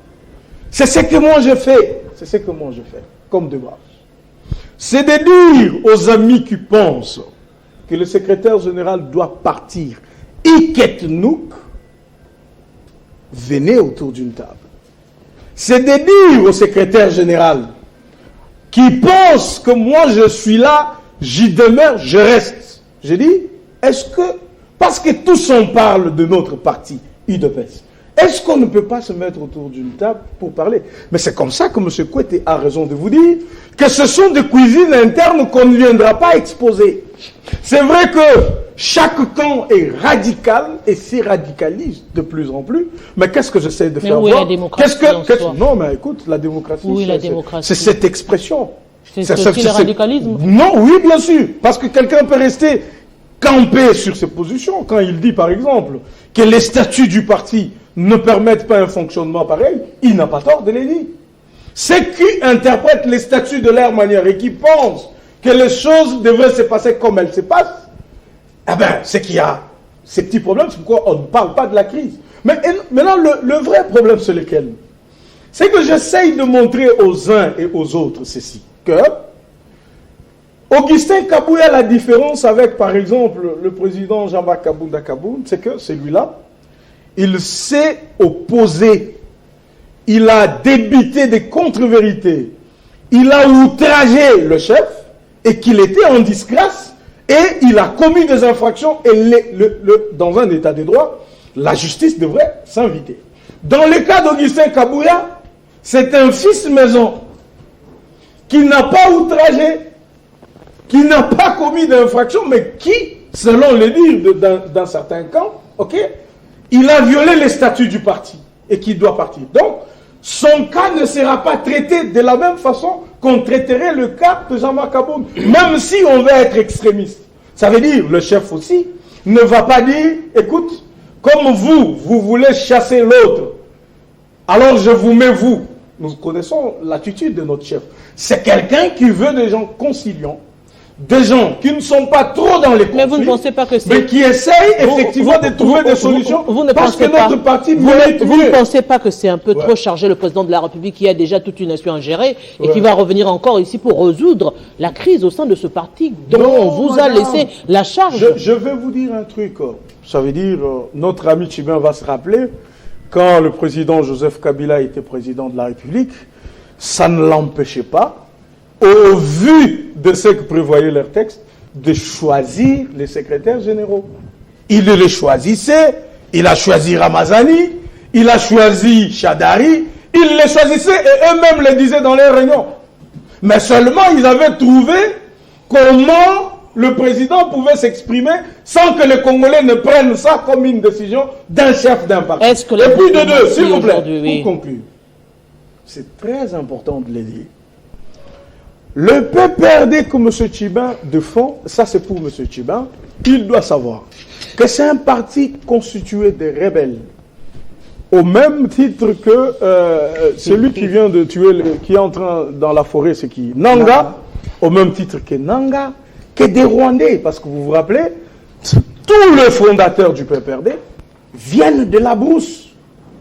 Speaker 2: C'est ce que moi je fais. C'est ce que moi je fais, comme débat. C'est de dire aux amis qui pensent que le secrétaire général doit partir, Iket-Nouk, venez autour d'une table. C'est de dire au secrétaire général qui pense que moi je suis là, j'y demeure, je reste. J'ai dit, est-ce que, parce que tous on parle de notre parti, UDPS, est-ce qu'on ne peut pas se mettre autour d'une table pour parler? Mais c'est comme ça que M. Kouete a raison de vous dire que ce sont des cuisines internes qu'on ne viendra pas exposer. C'est vrai que chaque camp est radical et s'y radicalise de plus en plus. Mais qu'est-ce que j'essaie de faire voir? Non, mais écoute, la démocratie, c'est cette expression.
Speaker 1: C'est le radicalisme?
Speaker 2: Non, oui, bien sûr. Parce que quelqu'un peut rester campé sur ses positions. Quand il dit, par exemple, que les statuts du parti ne permettent pas un fonctionnement pareil, il n'a pas tort de les dire. Ceux qui interprètent les statuts de leur manière et qui pensent que les choses devraient se passer comme elles se passent, eh bien, c'est qu'il y a ces petits problèmes, c'est pourquoi on ne parle pas de la crise. Mais maintenant, le vrai problème, c'est lequel? C'est que j'essaye de montrer aux uns et aux autres ceci, que Augustin Kabouya, la différence avec, par exemple, le président Jean-Baptiste Kabounda Kaboun, c'est que celui-là, il s'est opposé, il a débité des contre-vérités, il a outragé le chef, et qu'il était en disgrâce, et il a commis des infractions, et dans un état de droit, la justice devrait s'inviter. Dans le cas d'Augustin Kabouya, c'est un fils maison qui n'a pas outragé, qui n'a pas commis d'infraction, mais qui, selon les dires d'un certain camp, il a violé les statuts du parti et qui doit partir. Donc, son cas ne sera pas traité de la même façon qu'on traiterait le cas de Jean-Marc Kaboun, même si on veut être extrémiste. Ça veut dire, le chef aussi ne va pas dire, écoute, comme vous voulez chasser l'autre, alors je vous mets vous. Nous connaissons l'attitude de notre chef. C'est quelqu'un qui veut des gens conciliants, des gens qui ne sont pas trop dans les conflits,
Speaker 1: Mais vous ne pensez pas que c'est...
Speaker 2: mais qui essayent effectivement de trouver des solutions,
Speaker 1: vous ne
Speaker 2: parce que
Speaker 1: pensez pas,
Speaker 2: notre parti
Speaker 1: vous
Speaker 2: mérite
Speaker 1: ne
Speaker 2: mieux.
Speaker 1: pensez pas que c'est un peu trop chargé, le président de la République qui a déjà toute une nation à gérer et qui va revenir encore ici pour résoudre la crise au sein de ce parti dont on vous a laissé la charge?
Speaker 2: Je vais vous dire un truc. Ça veut dire, notre ami Tchibin va se rappeler, quand le président Joseph Kabila était président de la République, ça ne l'empêchait pas, au vu de ce que prévoyait leur texte, de choisir les secrétaires généraux. Il les choisissait, il a choisi Ramazani, il a choisi Chadari, il les choisissait et eux-mêmes les disaient dans les réunions. Mais seulement ils avaient trouvé comment le président pouvait s'exprimer sans que les Congolais ne prennent ça comme une décision d'un chef d'un parti.
Speaker 1: Est-ce que
Speaker 2: et puis de deux, s'il vous plaît,
Speaker 1: oui.
Speaker 2: pour conclure, c'est très important de le dire. Le PPRD que M. Tchibin défend, ça c'est pour M. Tchibin, il doit savoir que c'est un parti constitué de rebelles. Au même titre que celui qui vient de tuer, qui est entré dans la forêt, c'est qui? Nanga, au même titre que Nanga, que des Rwandais, parce que vous vous rappelez, tous les fondateurs du PPRD viennent de la brousse.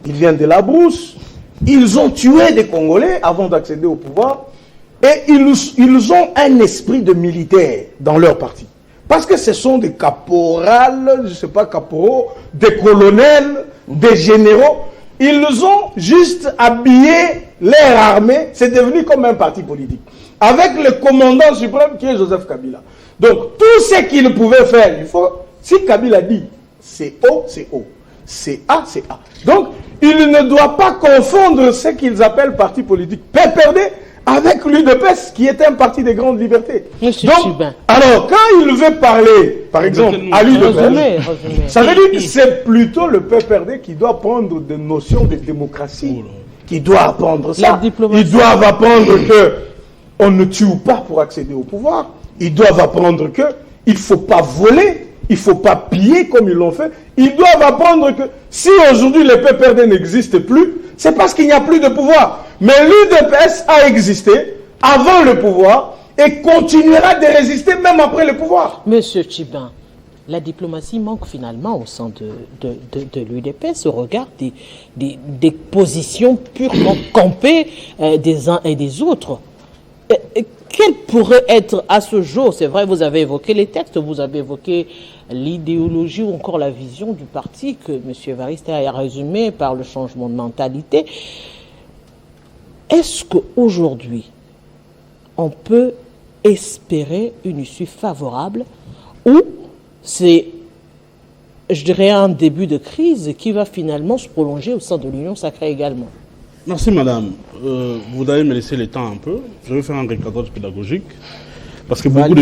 Speaker 2: Ils viennent de la brousse, ils ont tué des Congolais avant d'accéder au pouvoir, et ils ont un esprit de militaire dans leur parti. Parce que ce sont des caporales, je ne sais pas, caporaux, des colonels, des généraux. Ils ont juste habillé leur armée, c'est devenu comme un parti politique. Avec le commandant suprême qui est Joseph Kabila. Donc, tout ce qu'il pouvait faire, il faut, si Kabila dit c'est O, c'est O. C'est A, c'est A. Donc, il ne doit pas confondre ce qu'ils appellent parti politique PPRD avec l'UDPS, qui est un parti des grandes libertés.
Speaker 1: Monsieur
Speaker 2: Donc,
Speaker 1: Tchibin.
Speaker 2: alors, quand il veut parler, par exemple, à l'UDPS, ça veut dire que c'est plutôt le PPRD qui doit prendre des notions de démocratie, qui doit apprendre ça. Ils doivent apprendre que on ne tue pas pour accéder au pouvoir. Ils doivent apprendre que il ne faut pas voler, il ne faut pas piller comme ils l'ont fait. Ils doivent apprendre que si aujourd'hui les PPRD n'existent plus, c'est parce qu'il n'y a plus de pouvoir. Mais l'UDPS a existé avant le pouvoir et continuera de résister même après le pouvoir.
Speaker 1: Monsieur Tchibin, la diplomatie manque finalement au sein de l'UDPS au regard des positions purement campées des uns et des autres. Quel pourrait être à ce jour, c'est vrai, vous avez évoqué les textes, vous avez évoqué l'idéologie ou encore la vision du parti que M. Evariste a résumé par le changement de mentalité. Est-ce qu'aujourd'hui, on peut espérer une issue favorable ou c'est, je dirais, un début de crise qui va finalement se prolonger au sein de l'Union sacrée également?
Speaker 3: Merci madame. Vous allez me laisser le temps un peu. Je vais faire un recadrage pédagogique. Parce que beaucoup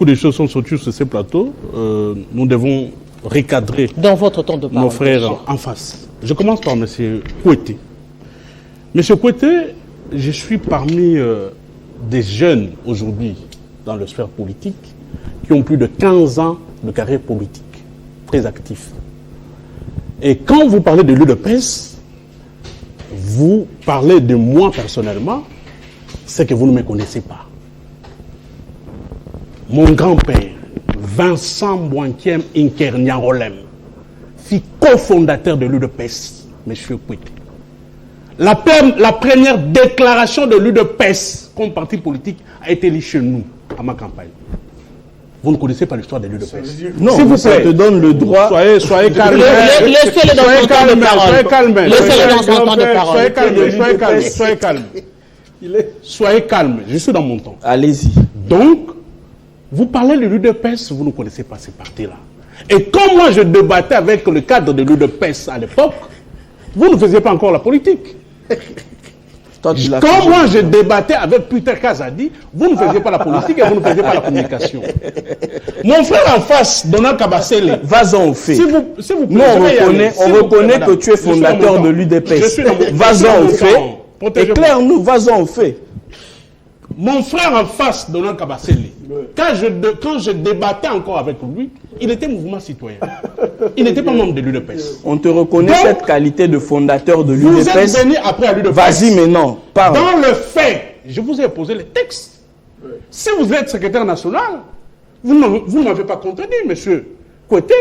Speaker 3: de choses sont sorties sur ces plateaux. Nous devons recadrer
Speaker 1: dans votre temps de parole,
Speaker 3: nos frères en face. Je commence par M. Kouété. M. Kouété, je suis parmi des jeunes aujourd'hui dans la sphère politique qui ont plus de 15 ans de carrière politique, très actifs. Et quand vous parlez de l'UDPS, vous parlez de moi personnellement, c'est que vous ne me connaissez pas. Mon grand-père, Vincent Boinkiem Inkerniarolem, fut cofondateur de l'UDPS, M. Kouété. La première déclaration de l'UDPS comme parti politique a été lue chez nous, à ma campagne. Vous ne connaissez pas l'histoire de l'UDPS.
Speaker 6: Non, s'il vous plaît, je te donne le droit.
Speaker 3: Soyez calme.
Speaker 1: Laissez-le dans son temps de parole.
Speaker 3: Soyez calme.
Speaker 1: Laissez-le dans son temps de parole.
Speaker 3: Soyez calme. Soyez calme. Je suis dans mon temps.
Speaker 6: Allez-y.
Speaker 3: Donc, vous parlez de l'UDPS, vous ne connaissez pas ces partis-là. Et comme moi je débattais avec le cadre de l'UDPS à l'époque, vous ne faisiez pas encore la politique. Quand moi je débattais avec Peter Kazadi, vous ne faisiez pas la politique et vous ne faisiez pas la communication. Mon frère en face, Donald Kabasele,
Speaker 6: vas-en au fait.
Speaker 3: S'il vous plaît,
Speaker 6: non, on reconnaît que tu es fondateur de l'UDPS. Vas-en au fait. Éclaire-nous, vas-en au fait.
Speaker 3: Mon frère en face, Donald Kabasele, quand je débattais encore avec lui, il était mouvement citoyen. Il n'était pas membre de l'UDPS.
Speaker 6: On te reconnaît donc, cette qualité de fondateur de l'UDPS.
Speaker 3: Vous êtes venu après à l'UDPS.
Speaker 6: Vas-y maintenant, parle.
Speaker 3: Dans le fait, je vous ai posé les textes. Si vous êtes secrétaire national, vous ne m'avez pas contredit, monsieur Côté.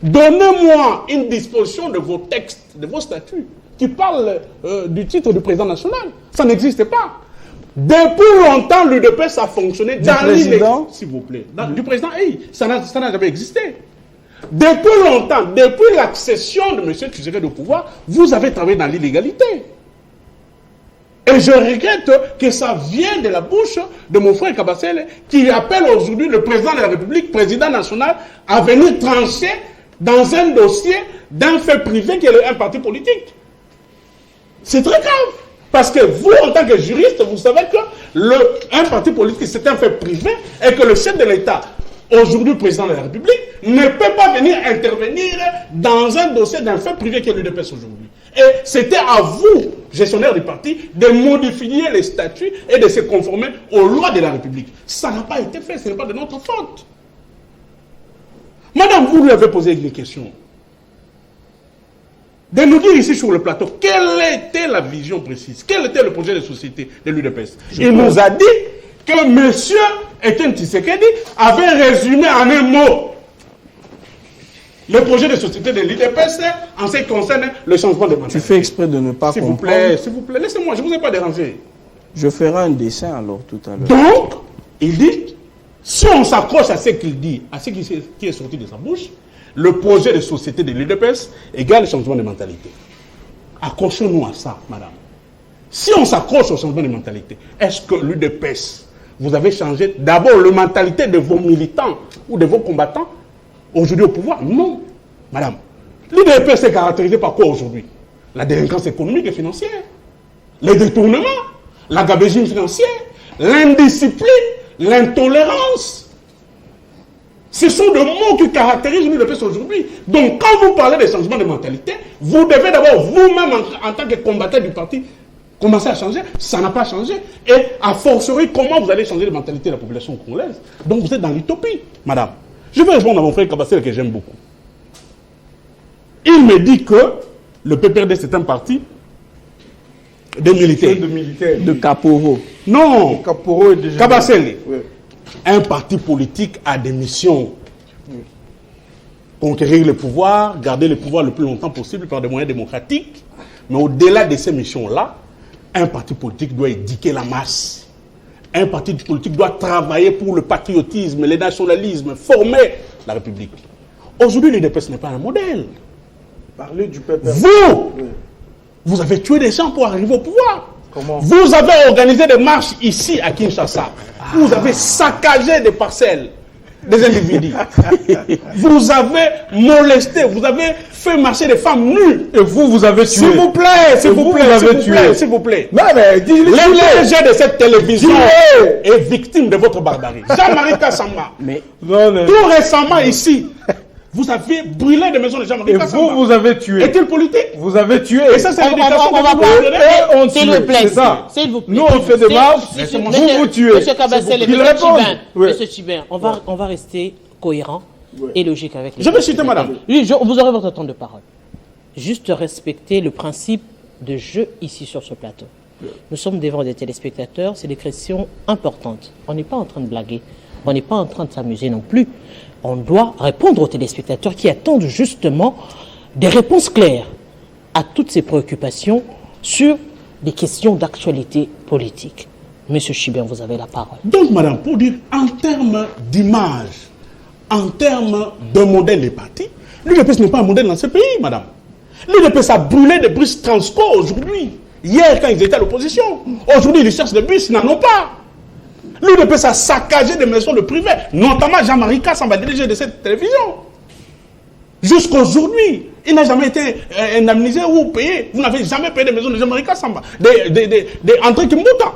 Speaker 3: Donnez-moi une disposition de vos textes, de vos statuts, qui parle du titre du président national. Ça n'existe pas. Depuis longtemps, l'UDPS a fonctionné dans l'illégalité. S'il vous plaît. Du président, ça n'a jamais existé. Depuis longtemps, depuis l'accession de M. Tshisekedi au pouvoir, vous avez travaillé dans l'illégalité. Et je regrette que ça vienne de la bouche de mon frère Kabassel, qui appelle aujourd'hui le président de la République, président national, à venir trancher dans un dossier d'un fait privé qui est un parti politique. C'est très grave. Parce que vous, en tant que juriste, vous savez que un parti politique, c'est un fait privé et que le chef de l'État, aujourd'hui président de la République, ne peut pas venir intervenir dans un dossier d'un fait privé qui est l'UDPS aujourd'hui. Et c'était à vous, gestionnaire du parti, de modifier les statuts et de se conformer aux lois de la République. Ça n'a pas été fait, ce n'est pas de notre faute. Madame, vous lui avez posé une question. De nous dire ici sur le plateau, quelle était la vision précise, quel était le projet de société de l'UDPS. Il nous a dit que M. Etienne Tshisekedi avait résumé en un mot le projet de société de l'UDPS en ce qui concerne le changement de mentalité.
Speaker 6: Tu fais exprès de ne pas comprendre.
Speaker 3: S'il vous plaît, laissez-moi, je ne vous ai pas dérangé.
Speaker 6: Je ferai un dessin alors tout à l'heure.
Speaker 3: Donc, il dit, si on s'accroche à ce qu'il dit, à ce qui est sorti de sa bouche, le projet de société de l'UDPS égale le changement de mentalité. Accrochons-nous à ça, madame. Si on s'accroche au changement de mentalité, est-ce que l'UDPS, vous avez changé d'abord la mentalité de vos militants ou de vos combattants aujourd'hui au pouvoir? Non, madame. L'UDPS est caractérisé par quoi aujourd'hui? La délinquance économique et financière, les détournements, la gabegie financière, l'indiscipline, l'intolérance. Ce sont des mots qui caractérisent l'UDPS aujourd'hui. Donc, quand vous parlez de changement de mentalité, vous devez d'abord, vous-même, en tant que combattant du parti, commencer à changer. Ça n'a pas changé. Et, à fortiori, comment vous allez changer la mentalité de la population congolaise? Donc, vous êtes dans l'utopie, madame. Je vais répondre à mon frère Kabassel, que j'aime beaucoup. Il me dit que le PPRD, c'est un parti de militaires.
Speaker 6: De caporaux.
Speaker 3: Non.
Speaker 2: Caporaux est déjà...
Speaker 3: Kabassel.
Speaker 2: Oui.
Speaker 3: Un parti politique a des missions. Conquérir le pouvoir, garder le pouvoir le plus longtemps possible par des moyens démocratiques. Mais au-delà de ces missions-là, un parti politique doit éduquer la masse. Un parti politique doit travailler pour le patriotisme, le nationalisme, former la République. Aujourd'hui, l'UDPS n'est pas un modèle.
Speaker 2: Parlez du PPRD.
Speaker 3: Vous avez tué des gens pour arriver au pouvoir.
Speaker 2: Comment?
Speaker 3: Vous avez organisé des marches ici à Kinshasa. Vous avez saccagé des parcelles des individus. Vous avez molesté, vous avez fait marcher des femmes nues.
Speaker 2: Et vous avez tué.
Speaker 3: S'il vous plaît, s'il vous plaît, s'il vous plaît.
Speaker 2: Mais dis-le.
Speaker 3: L'ING de cette télévision est victime de votre barbarie. Jean-Marie Kassamba.
Speaker 6: Mais
Speaker 3: tout récemment ici, vous avez brûlé des maisons de Jean-Marie Kassamba.
Speaker 2: Vous avez tué.
Speaker 3: Est-il politique?
Speaker 2: Vous avez tué.
Speaker 3: Et ça, c'est l'éducation
Speaker 1: on va
Speaker 3: que vous
Speaker 1: pas-
Speaker 3: donnez.
Speaker 2: Et on
Speaker 1: S'il
Speaker 2: tue.
Speaker 1: vous plaît,
Speaker 2: C'est ça.
Speaker 1: s'il vous plaît.
Speaker 2: Nous, on fait des marches. Vous tuez.
Speaker 1: Monsieur Kabassel et
Speaker 2: Il
Speaker 1: Monsieur
Speaker 2: répond.
Speaker 1: Chibin,
Speaker 2: Oui.
Speaker 1: Monsieur Chibin, on va rester cohérent et logique avec les
Speaker 3: Je vais citer madame.
Speaker 1: Oui, vous aurez votre temps de parole. Juste respecter le principe de jeu ici sur ce plateau. Nous sommes devant des téléspectateurs, c'est des questions importantes. On n'est pas en train de blaguer, on n'est pas en train de s'amuser non plus. On doit répondre aux téléspectateurs qui attendent justement des réponses claires à toutes ces préoccupations sur des questions d'actualité politique. Monsieur Chibin, vous avez la parole.
Speaker 3: Donc, madame, pour dire, en termes d'image, en termes de modèle des partis, l'UDPS n'est pas un modèle dans ce pays, madame. L'UDPS a brûlé des bus Transco aujourd'hui. Hier, quand ils étaient à l'opposition. Aujourd'hui, ils cherchent des bus, ils n'en ont pas. L'UDPS a saccagé des maisons de privé, notamment Jean-Marie Kassamba, DG de cette télévision. Jusqu'aujourd'hui, il n'a jamais été indemnisé ou payé. Vous n'avez jamais payé des maisons de Jean-Marie Kassamba, des André Kimbuta.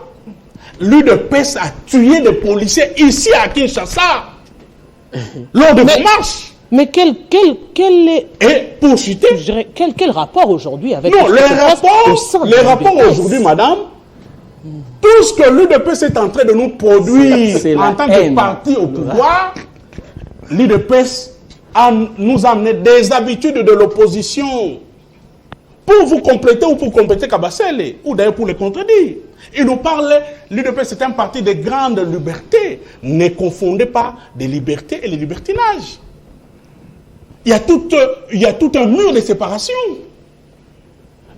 Speaker 3: L'UDPS a tué des policiers ici à Kinshasa lors de vos marches.
Speaker 1: Mais quel est,
Speaker 3: Et pour citer,
Speaker 1: je dirais, quel rapport aujourd'hui avec
Speaker 3: non,
Speaker 1: ce qui se passe au sein de
Speaker 3: les
Speaker 1: l'UDPS?
Speaker 3: rapports aujourd'hui, madame, tout ce que l'UDPS est en train de nous produire
Speaker 6: C'est
Speaker 3: en
Speaker 6: la
Speaker 3: tant que
Speaker 6: haine.
Speaker 3: parti au pouvoir, l'UDPS nous a amené des habitudes de l'opposition. pour vous compléter ou pour compléter Kabasele, ou d'ailleurs pour le contredire. Il nous parle, l'UDPS c'est un parti de grande liberté. Ne confondez pas des libertés et les libertinages. Il y a tout un mur de séparation.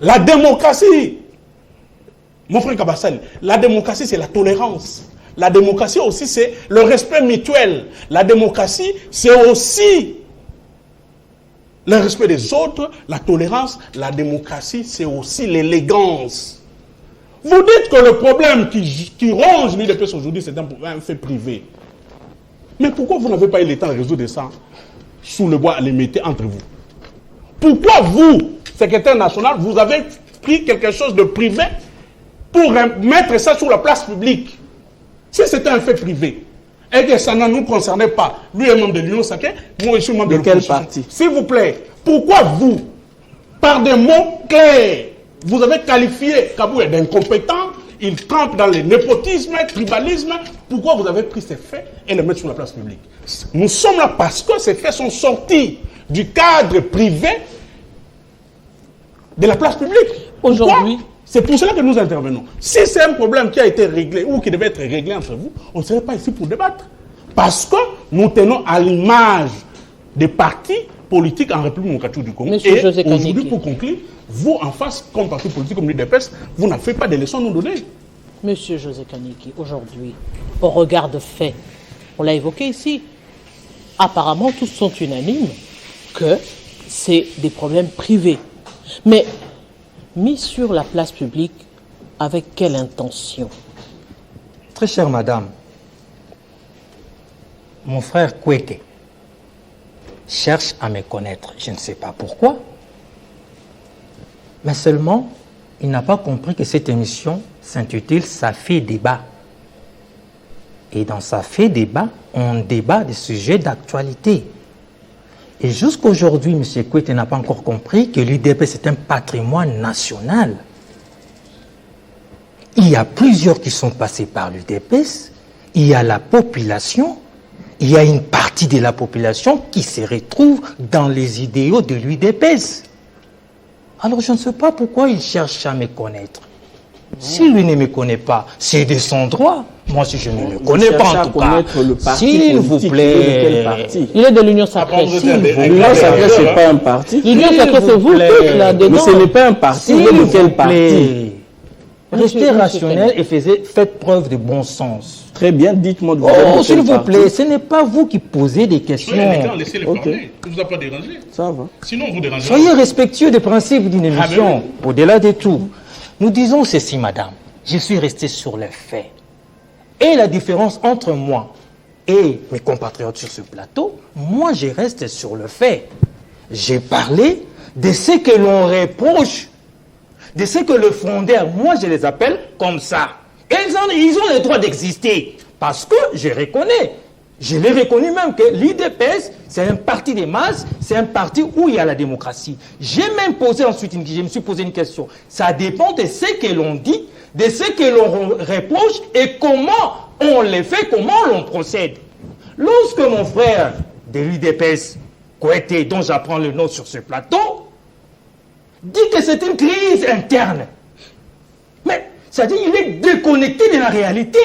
Speaker 3: La démocratie, mon frère Kabasele, la démocratie c'est la tolérance. La démocratie aussi c'est le respect mutuel. La démocratie c'est aussi le respect des autres, la tolérance. La démocratie c'est aussi l'élégance. Vous dites que le problème qui ronge l'UDPS aujourd'hui, c'est un fait privé. Mais pourquoi vous n'avez pas eu le temps de résoudre ça sous le bois à les mettre entre vous? Pourquoi vous, secrétaire national, vous avez pris quelque chose de privé pour mettre ça sur la place publique? Si c'était un fait privé, et que ça ne nous concernait pas, lui est membre de l'Union sacrée, moi je suis membre de
Speaker 6: quel parti?
Speaker 3: S'il vous plaît, pourquoi vous, par des mots clairs, vous avez qualifié Kabou d'incompétent, il trempe dans le népotisme, le tribalisme. Pourquoi vous avez pris ces faits et les mettre sur la place publique? Nous sommes là parce que ces faits sont sortis du cadre privé de la place publique.
Speaker 1: Aujourd'hui,
Speaker 3: c'est pour cela que nous intervenons. Si c'est un problème qui a été réglé ou qui devait être réglé entre vous, on ne serait pas ici pour débattre. Parce que nous tenons à l'image des partis politiques en République démocratique du Congo.
Speaker 1: Monsieur
Speaker 3: Et
Speaker 1: José Kaniki,
Speaker 3: aujourd'hui, pour conclure, vous, en face, comme parti politique, comme l'UDPS, vous n'avez pas de leçons à nous donner.
Speaker 1: Monsieur José Kaniki, aujourd'hui, au regard de faits, on l'a évoqué ici, apparemment tous sont unanimes que c'est des problèmes privés. Mais mis sur la place publique, avec quelle intention?
Speaker 4: Très chère madame, mon frère Kweke cherche à me connaître. Je ne sais pas pourquoi. Mais seulement, il n'a pas compris que cette émission s'intitule « Ça fait débat ». Et dans « Ça fait débat », on débat des sujets d'actualité. Et jusqu'aujourd'hui, M. Kweke n'a pas encore compris que l'UDPS est un patrimoine national. Il y a plusieurs qui sont passés par l'UDPS. Il y a la population. Il y a une partie de la population qui se retrouve dans les idéaux de l'UDPS. Alors je ne sais pas pourquoi il cherche à me connaître. Si lui ne me connaît pas, c'est de son droit. Moi, si je ne le connais pas, en tout cas, s'il vous plaît,
Speaker 1: il est de l'Union sacrée.
Speaker 6: L'Union sacrée, ce n'est pas un parti.
Speaker 1: L'Union sacrée, c'est vous tous là-dedans.
Speaker 6: Mais ce n'est pas un parti. Il est de quel parti?
Speaker 4: Restez rationnel et faites preuve de bon sens.
Speaker 6: Très bien, dites-moi de
Speaker 4: Oh, s'il vous plaît, ce n'est pas vous qui posez des questions.
Speaker 3: Laissez-les parler. Ne vous a pas dérangé.
Speaker 6: Ça va.
Speaker 3: Sinon, vous dérangez.
Speaker 4: Soyez respectueux des principes d'une émission, au-delà de tout. Nous disons ceci, madame. Je suis resté sur les faits. Et la différence entre moi et mes compatriotes sur ce plateau, moi, je reste sur le fait. J'ai parlé de ce que l'on reproche, de ce que le frondaire, moi, je les appelle comme ça. Et ils ont le droit d'exister. Parce que je reconnais. Je l'ai reconnu même que l'UDPS, c'est un parti des masses, c'est un parti où il y a la démocratie. J'ai même posé ensuite, je me suis posé une question. Ça dépend de ce que l'on dit, de ce que l'on reproche et comment on le fait, comment l'on procède. Lorsque mon frère de l'UDPS, Kweke, dont j'apprends le nom sur ce plateau, dit que c'est une crise interne. Mais, c'est-à-dire qu'il est déconnecté de la réalité.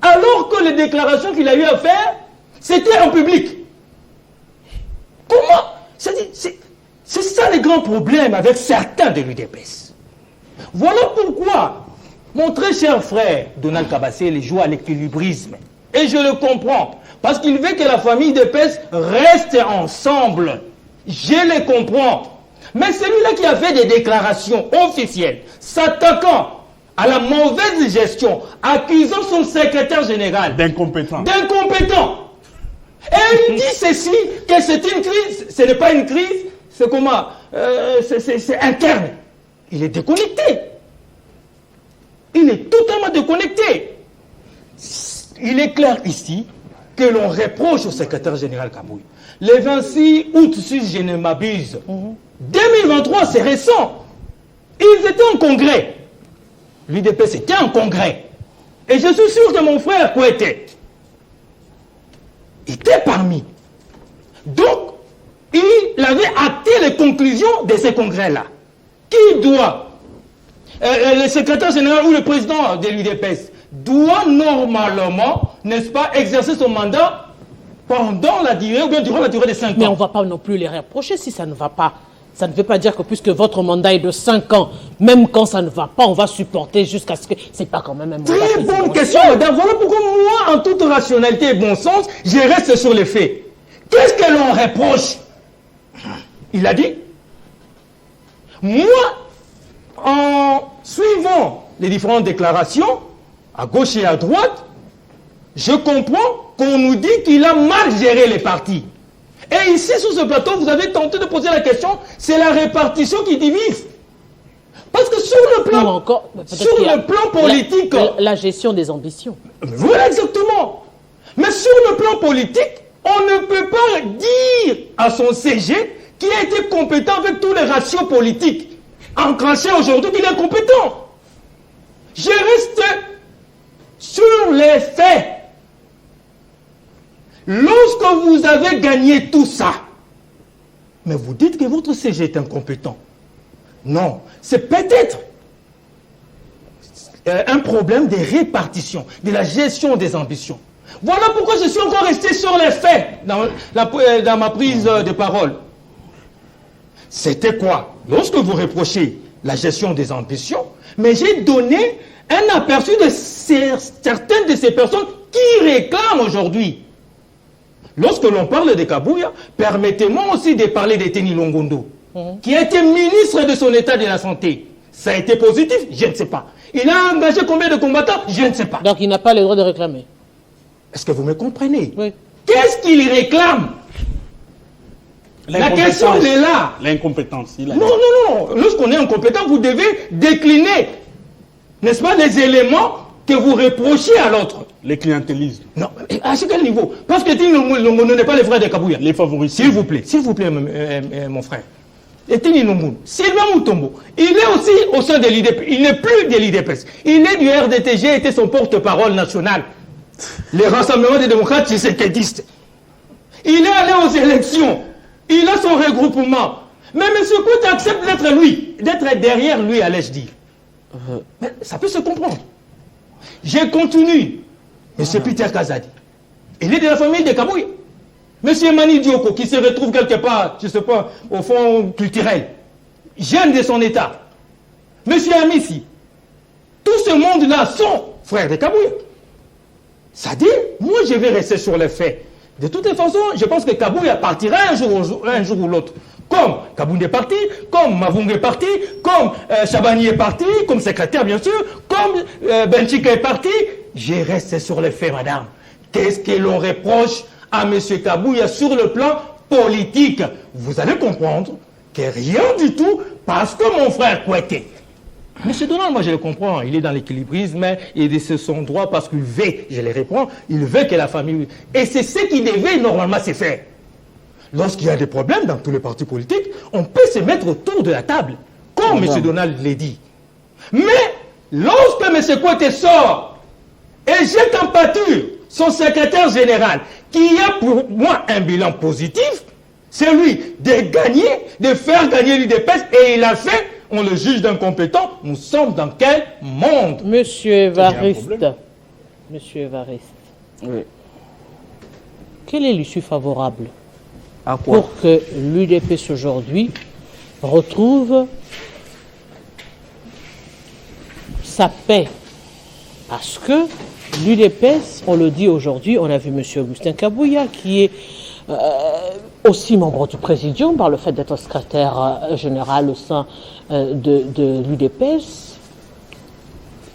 Speaker 4: Alors que les déclarations qu'il a eu à faire, c'était en public. Comment? C'est ça le grand problème avec certains de l'UDPS. Voilà pourquoi mon très cher frère Donald Kabasele joue à l'équilibrisme. Et je le comprends. Parce qu'il veut que la famille UDPS reste ensemble. Je le comprends. Mais celui-là qui a fait des déclarations officielles, s'attaquant à la mauvaise gestion, accusant son secrétaire général
Speaker 3: d'incompétent.
Speaker 4: Et il dit ceci, que c'est une crise. Ce n'est pas une crise, c'est comment? C'est interne. Il est déconnecté. Il est totalement déconnecté. Il est clair ici que l'on reproche au secrétaire général Kabouy. Le 26 août, si je ne m'abuse, 2023, c'est récent. Ils étaient en congrès. L'UDPS était en congrès. Et je suis sûr que mon frère Kweke était parmi. Donc, il avait acté les conclusions de ces congrès-là.
Speaker 5: qui doit, le secrétaire général ou le président de l'UDPS, doit normalement, n'est-ce pas, exercer son mandat pendant la durée, ou bien durant la durée de 5 ans.
Speaker 1: Mais on ne va pas non plus les reprocher si ça ne va pas. Ça ne veut pas dire que puisque votre mandat est de 5 ans, même quand ça ne va pas, on va supporter jusqu'à ce que... C'est pas quand même un mandat
Speaker 5: Très bonne question, madame. Voilà pourquoi moi, en toute rationalité et bon sens, je reste sur les faits. Qu'est-ce que l'on reproche? Il a dit, moi, en suivant les différentes déclarations, à gauche et à droite, je comprends qu'on nous dit qu'il a mal géré les partis. Et ici, sur ce plateau, vous avez tenté de poser la question, c'est la répartition qui divise. Parce que sur le plan, politique...
Speaker 1: La gestion des ambitions.
Speaker 5: Voilà exactement. Mais sur le plan politique, on ne peut pas dire à son CG qu'il a été compétent avec tous les ratios politiques. Enclenché aujourd'hui qu'il est compétent. Je reste sur les faits. Lorsque vous avez gagné tout ça, mais vous dites que votre CG est incompétent. Non, c'est peut-être un problème de répartition, de la gestion des ambitions. Voilà pourquoi je suis encore resté sur les faits dans ma prise de parole. C'était quoi? Lorsque vous reprochez la gestion des ambitions, mais j'ai donné un aperçu de certaines de ces personnes qui réclament aujourd'hui. Lorsque l'on parle de Kabouya, permettez-moi aussi de parler de Teni Longondo, qui a été ministre de son état de la santé. Ça a été positif? Je ne sais pas. Il a engagé combien de combattants? Je ne sais pas.
Speaker 1: Donc il n'a pas le droit de réclamer.
Speaker 5: Est-ce que vous me comprenez?
Speaker 1: Oui.
Speaker 5: Qu'est-ce qu'il réclame? La question est là.
Speaker 3: L'incompétence.
Speaker 5: Non. Lorsqu'on est incompétent, vous devez décliner, n'est-ce pas, les éléments que vous reprochez à l'autre.
Speaker 3: Les clientélismes.
Speaker 5: Non, à quel niveau? Parce que Tini Longondo n'est pas les frères de Kabouya.
Speaker 3: Les favoris.
Speaker 5: S'il vous plaît, mon frère. Et Tini Longondo, Sylvain Moutombo, il est aussi au sein de l'IDPS. Il n'est plus de l'IDPS. Il est du RDTG, était son porte-parole national. Les rassemblements des démocrates tshisekidistes. Il est allé aux élections. Il a son regroupement. Mais M. Koute accepte d'être derrière lui, allais-je dire. Mais ça peut se comprendre. Je continue. M. Peter Kazadi. Il est de la famille de Kabouya. M. Mani Dioko, qui se retrouve quelque part, je ne sais pas, au fond culturel, jeune de son état. M. Amissi. Tout ce monde-là sont frères de Kabouya. C'est-à-dire, moi je vais rester sur les faits. De toutes les façons, je pense que Kabouya partira un jour ou l'autre. Comme Kabound est parti, comme Mavung est parti, comme Chabani est parti, comme secrétaire bien sûr, comme Benchika est parti. Je reste sur les faits, madame. Qu'est-ce que l'on reproche à M. Kabouya sur le plan politique? Vous allez comprendre que rien du tout, parce que mon frère Kouete. M. Donald, moi je le comprends, il est dans l'équilibrisme, et c'est son droit parce qu'il veut, je le reprends, il veut que la famille... Et c'est ce qui devait normalement se faire. Lorsqu'il y a des problèmes dans tous les partis politiques, on peut se mettre autour de la table, comme M. Donald l'a dit. Mais, lorsque M. Kouete sort et jette en pâture son secrétaire général, qui a pour moi un bilan positif, c'est lui de gagner, de faire gagner l'UDPS, et il a fait... On le juge d'incompétent. Nous sommes dans quel monde?
Speaker 1: Monsieur Évariste.
Speaker 6: Oui.
Speaker 1: Quelle est l'issue favorable
Speaker 6: à quoi?
Speaker 1: Pour que l'UDPS aujourd'hui retrouve sa paix? Parce que l'UDPS, on le dit aujourd'hui, on a vu M. Augustin Kabouya qui est aussi membre du Présidium par le fait d'être secrétaire général au sein de l'UDPS,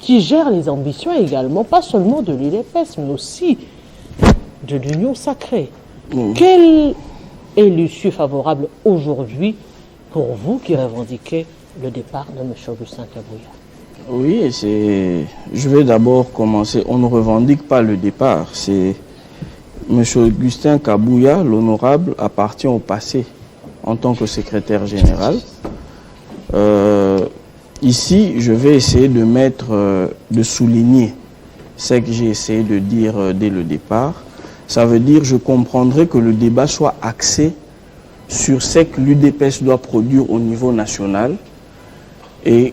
Speaker 1: qui gère les ambitions également, pas seulement de l'UDPS, mais aussi de l'Union sacrée. Quelle est l'issue favorable aujourd'hui pour vous qui revendiquez le départ de M. Augustin Kabouya?
Speaker 6: Oui, je vais d'abord commencer. On ne revendique pas le départ. M. Augustin Kabouya, l'honorable, appartient au passé en tant que secrétaire général. Ici, je vais essayer de souligner ce que j'ai essayé de dire dès le départ. Ça veut dire que je comprendrai que le débat soit axé sur ce que l'UDPS doit produire au niveau national et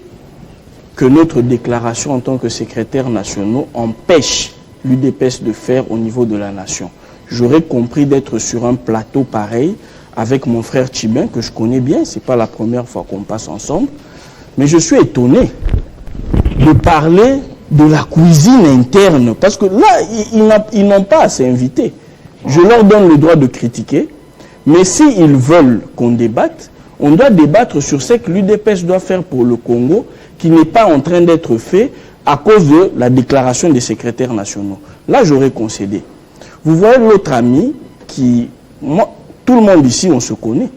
Speaker 6: que notre déclaration en tant que secrétaire national empêche l'UDPS de faire au niveau de la nation. J'aurais compris d'être sur un plateau pareil avec mon frère Tchibin, que je connais bien, ce n'est pas la première fois qu'on passe ensemble, mais je suis étonné de parler de la cuisine interne, parce que là, ils n'ont pas à s'inviter. Je leur donne le droit de critiquer, mais s'ils veulent qu'on débatte, on doit débattre sur ce que l'UDPS doit faire pour le Congo, qui n'est pas en train d'être fait à cause de la déclaration des secrétaires nationaux. Là, j'aurais concédé. Vous voyez l'autre ami qui... Moi, tout le monde ici, on se connaît.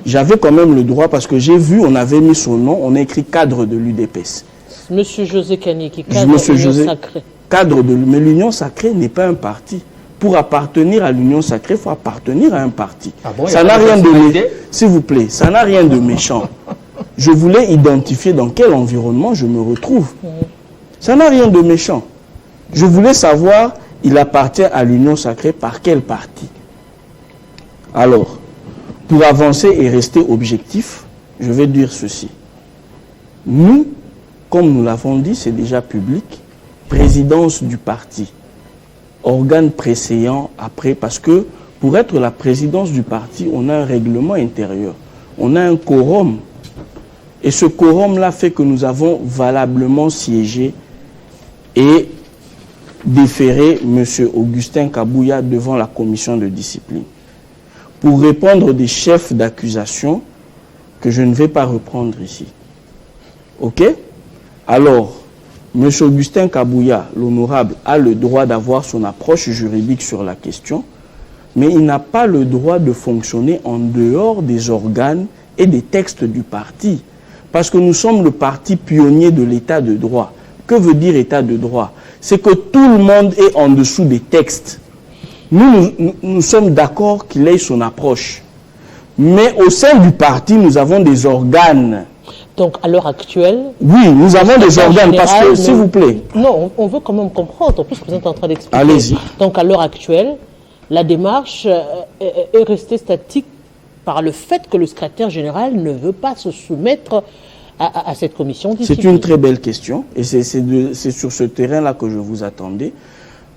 Speaker 6: J'avais quand même le droit, parce que j'ai vu, on avait mis son nom, on a écrit cadre de l'UDPS.
Speaker 1: Monsieur José Kaniki, cadre de l'Union Sacrée.
Speaker 6: Cadre de... Mais l'Union Sacrée n'est pas un parti. Pour appartenir à l'Union Sacrée, il faut appartenir à un parti. Ah bon, ça n'a rien de... S'il vous plaît, ça n'a rien de méchant. Je voulais identifier dans quel environnement je me retrouve. Ça n'a rien de méchant. Je voulais savoir, il appartient à l'Union Sacrée par quel parti? Alors, pour avancer et rester objectif, je vais dire ceci. Nous, comme nous l'avons dit, c'est déjà public, présidence du parti, organe précédent après, parce que pour être la présidence du parti, on a un règlement intérieur, on a un quorum. Et ce quorum-là fait que nous avons valablement siégé et déféré M. Augustin Kabouya devant la commission de discipline pour répondre des chefs d'accusation que je ne vais pas reprendre ici. OK? Alors, M. Augustin Kabouya, l'honorable, a le droit d'avoir son approche juridique sur la question, mais il n'a pas le droit de fonctionner en dehors des organes et des textes du parti. Parce que nous sommes le parti pionnier de l'état de droit. Que veut dire état de droit? C'est que tout le monde est en dessous des textes. Nous sommes d'accord qu'il ait son approche. Mais au sein du parti, nous avons des organes.
Speaker 1: Donc, à l'heure actuelle...
Speaker 6: Oui, nous avons des organes, parce que, s'il vous plaît...
Speaker 1: Non, on veut quand même comprendre, puisque vous êtes en train d'expliquer.
Speaker 6: Allez-y.
Speaker 1: Donc, à l'heure actuelle, la démarche est restée statique par le fait que le secrétaire général ne veut pas se soumettre à cette commission.
Speaker 6: C'est une très belle question, et c'est sur ce terrain-là que je vous attendais.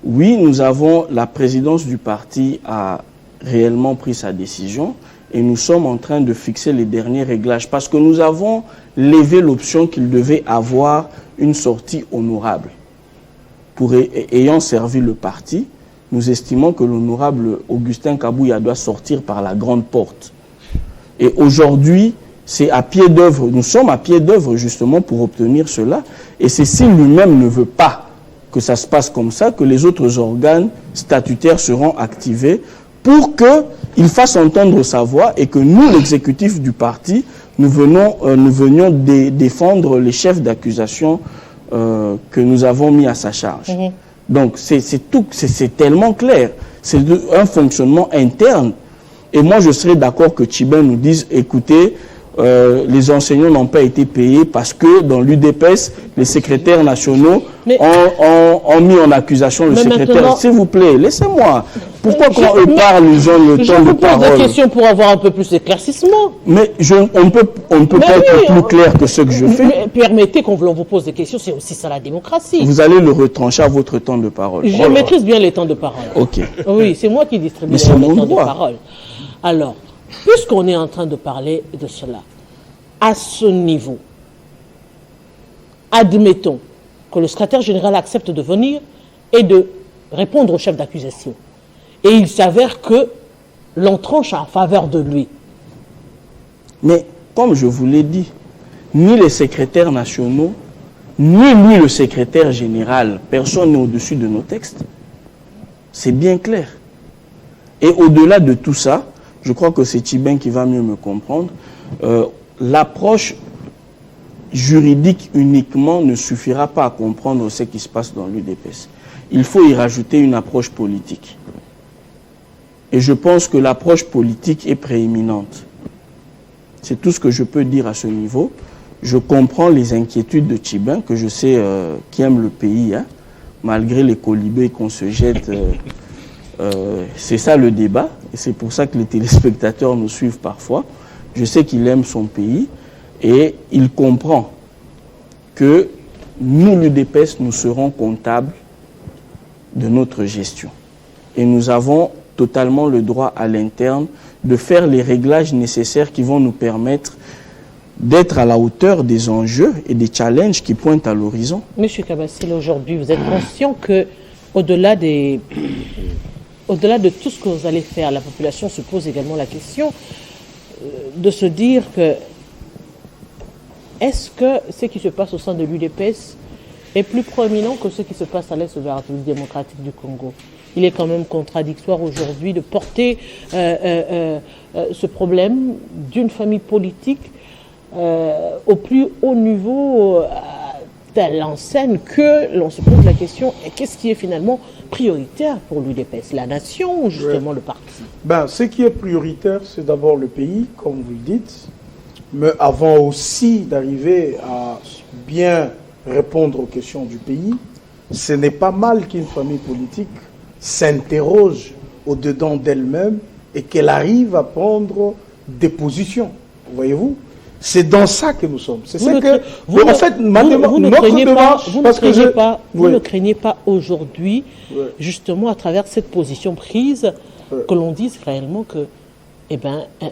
Speaker 6: Oui, nous avons, la présidence du parti a réellement pris sa décision, et nous sommes en train de fixer les derniers réglages, parce que nous avons levé l'option qu'il devait avoir une sortie honorable. Ayant servi le parti, nous estimons que l'honorable Augustin Kabouya doit sortir par la grande porte. Et aujourd'hui, c'est à pied d'œuvre, nous sommes à pied d'œuvre justement pour obtenir cela. Et c'est s'il lui-même ne veut pas que ça se passe comme ça, que les autres organes statutaires seront activés pour qu'il fasse entendre sa voix et que nous, l'exécutif du parti, nous venions défendre les chefs d'accusation que nous avons mis à sa charge. Donc c'est tellement clair. C'est un fonctionnement interne. Et moi, je serais d'accord que Tchibin nous dise, écoutez, les enseignants n'ont pas été payés parce que dans l'UDPS, les secrétaires nationaux ont mis en accusation le secrétaire. S'il vous plaît, laissez-moi. Pourquoi quand eux parlent, ils ont le temps de parole?
Speaker 1: Je vous pose des questions pour avoir un peu plus d'éclaircissement.
Speaker 6: Mais on ne peut pas être plus clair que ce que je fais.
Speaker 1: Mais permettez qu'on vous pose des questions, c'est aussi ça la démocratie.
Speaker 6: Vous allez le retrancher à votre temps de parole.
Speaker 1: Je maîtrise bien les temps de parole.
Speaker 6: Ok.
Speaker 1: Oui, c'est moi qui distribue les temps de parole. Alors, puisqu'on est en train de parler de cela, à ce niveau, admettons que le secrétaire général accepte de venir et de répondre au chef d'accusation. Et il s'avère que l'on tranche en faveur de lui.
Speaker 6: Mais, comme je vous l'ai dit, ni les secrétaires nationaux, ni lui le secrétaire général, personne n'est au-dessus de nos textes. C'est bien clair. Et au-delà de tout ça, je crois que c'est Tchibin qui va mieux me comprendre, l'approche juridique uniquement ne suffira pas à comprendre ce qui se passe dans l'UDPS. Il faut y rajouter une approche politique. Et je pense que l'approche politique est prééminente. C'est tout ce que je peux dire à ce niveau. Je comprends les inquiétudes de Tchibin, que je sais qui aime le pays, hein, malgré les colibés qu'on se jette. C'est ça le débat, et c'est pour ça que les téléspectateurs nous suivent parfois. Je sais qu'il aime son pays et il comprend que nous, l'UDPS, nous serons comptables de notre gestion. Et nous avons totalement le droit à l'interne de faire les réglages nécessaires qui vont nous permettre d'être à la hauteur des enjeux et des challenges qui pointent à l'horizon.
Speaker 1: Monsieur Kabassil, aujourd'hui, vous êtes conscient que au-delà de tout ce que vous allez faire, la population se pose également la question de se dire que est-ce que ce qui se passe au sein de l'UDPS est plus proéminent que ce qui se passe à l'est de la République démocratique du Congo? Il est quand même contradictoire aujourd'hui de porter ce problème d'une famille politique au plus haut niveau telle enseigne que l'on se pose la question, qu'est-ce qui est finalement prioritaire pour l'UDPS, la nation ou justement le parti?
Speaker 2: Ce qui est prioritaire, c'est d'abord le pays, comme vous le dites, mais avant aussi d'arriver à bien répondre aux questions du pays, ce n'est pas mal qu'une famille politique s'interroge au-dedans d'elle-même et qu'elle arrive à prendre des positions. Voyez-vous? C'est dans ça que nous sommes. C'est ça que vous ne
Speaker 1: craignez pas aujourd'hui, justement à travers cette position prise, que l'on dise réellement que,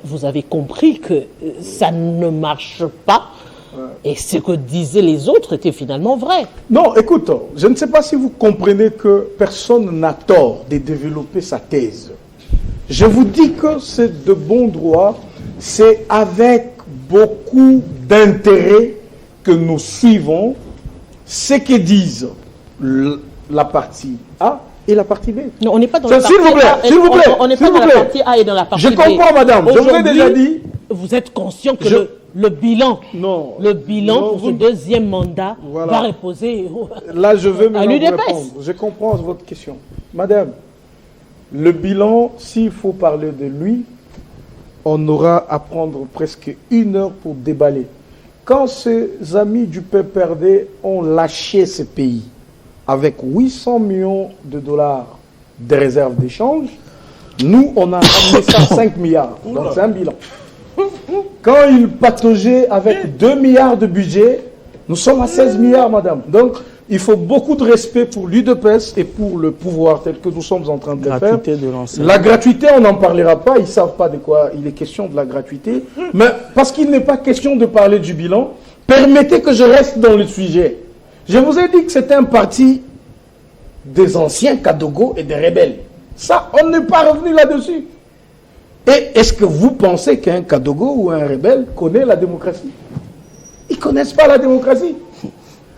Speaker 1: vous avez compris que ça ne marche pas. Et ce que disaient les autres était finalement vrai.
Speaker 2: Non, écoute, je ne sais pas si vous comprenez que personne n'a tort de développer sa thèse. Je vous dis que c'est de bon droit, c'est avec beaucoup d'intérêt que nous suivons ce que disent la partie A et la partie B.
Speaker 1: Non, on n'est pas dans la partie A.
Speaker 2: S'il vous plaît,
Speaker 1: on n'est pas dans la partie A et dans la partie B.
Speaker 2: Je comprends, madame. Je vous l'ai déjà dit.
Speaker 1: Vous êtes conscient que le bilan pour ce deuxième mandat va reposer
Speaker 2: là, je vais
Speaker 1: à l'UDPS.
Speaker 2: Je comprends votre question. Madame, le bilan, s'il faut parler de lui, on aura à prendre presque 1 heure pour déballer. Quand ces amis du PPRD ont lâché ce pays avec 800 millions de dollars de réserves d'échange, nous, on a ramené ça à 5 milliards. Donc, c'est un bilan. Quand ils pataugeaient avec 2 milliards de budget, nous sommes à 16 milliards, madame. Donc, il faut beaucoup de respect pour l'UDPS et pour le pouvoir tel que nous sommes en train de le faire. La gratuité, on n'en parlera pas. Ils ne savent pas de quoi il est question de la gratuité. Mais parce qu'il n'est pas question de parler du bilan, permettez que je reste dans le sujet. Je vous ai dit que c'était un parti des anciens Kadogo et des rebelles. Ça, on n'est pas revenu là-dessus. Et est-ce que vous pensez qu'un Kadogo ou un rebelle connaît la démocratie? Ils ne connaissent pas la démocratie.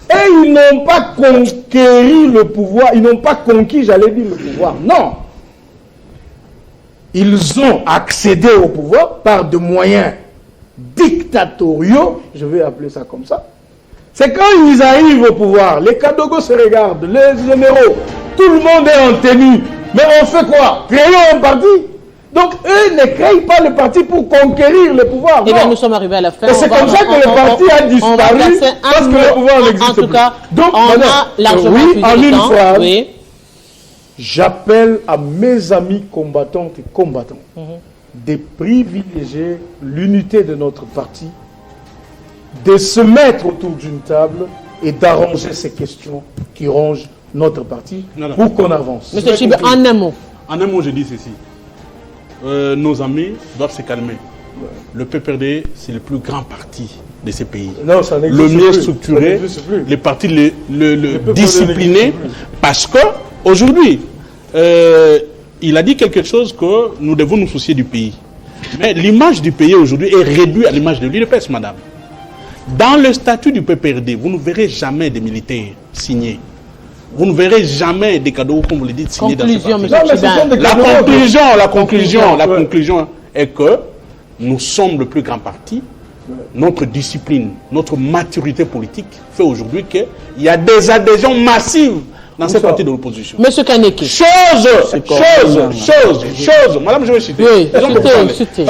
Speaker 2: Et ils n'ont pas conquéri le pouvoir, ils n'ont pas conquis, j'allais dire, le pouvoir. Non. Ils ont accédé au pouvoir par des moyens dictatoriaux, je vais appeler ça comme ça. C'est quand ils arrivent au pouvoir, les Kadogos se regardent, les généraux, tout le monde est en tenue. Mais on fait quoi? Créons un parti. Donc, eux ne créent pas le parti pour conquérir le pouvoir.
Speaker 1: Eh bien, nous sommes arrivés à la fin.
Speaker 2: Et c'est comme ça que le parti a disparu, parce que le pouvoir n'existe plus.
Speaker 1: En tout cas,
Speaker 2: donc, en une phrase, j'appelle à mes amis combattantes et combattants de privilégier l'unité de notre parti, de se mettre autour d'une table et d'arranger ces questions qui rongent notre parti pour qu'on avance.
Speaker 1: Monsieur Chibe, en un mot.
Speaker 3: En un mot, je dis ceci. Nos amis doivent se calmer. Le PPRD, c'est le plus grand parti de ces pays.
Speaker 2: Non, ça
Speaker 3: le mieux structuré, les partis le disciplinés, parce que aujourd'hui, il a dit quelque chose que nous devons nous soucier du pays. Mais l'image du pays aujourd'hui est réduite à l'image de l'UDPS, madame. Dans le statut du PPRD, vous ne verrez jamais des militaires signés. Vous ne verrez jamais des cadeaux, comme vous le dites, signés dans ce parti. La conclusion est que nous sommes le plus grand parti. Notre discipline, notre maturité politique fait aujourd'hui qu'il y a des adhésions massives dans ces partis de l'opposition.
Speaker 1: Monsieur Kaneki.
Speaker 3: Chose. Madame, je vais citer.
Speaker 1: Oui, citez.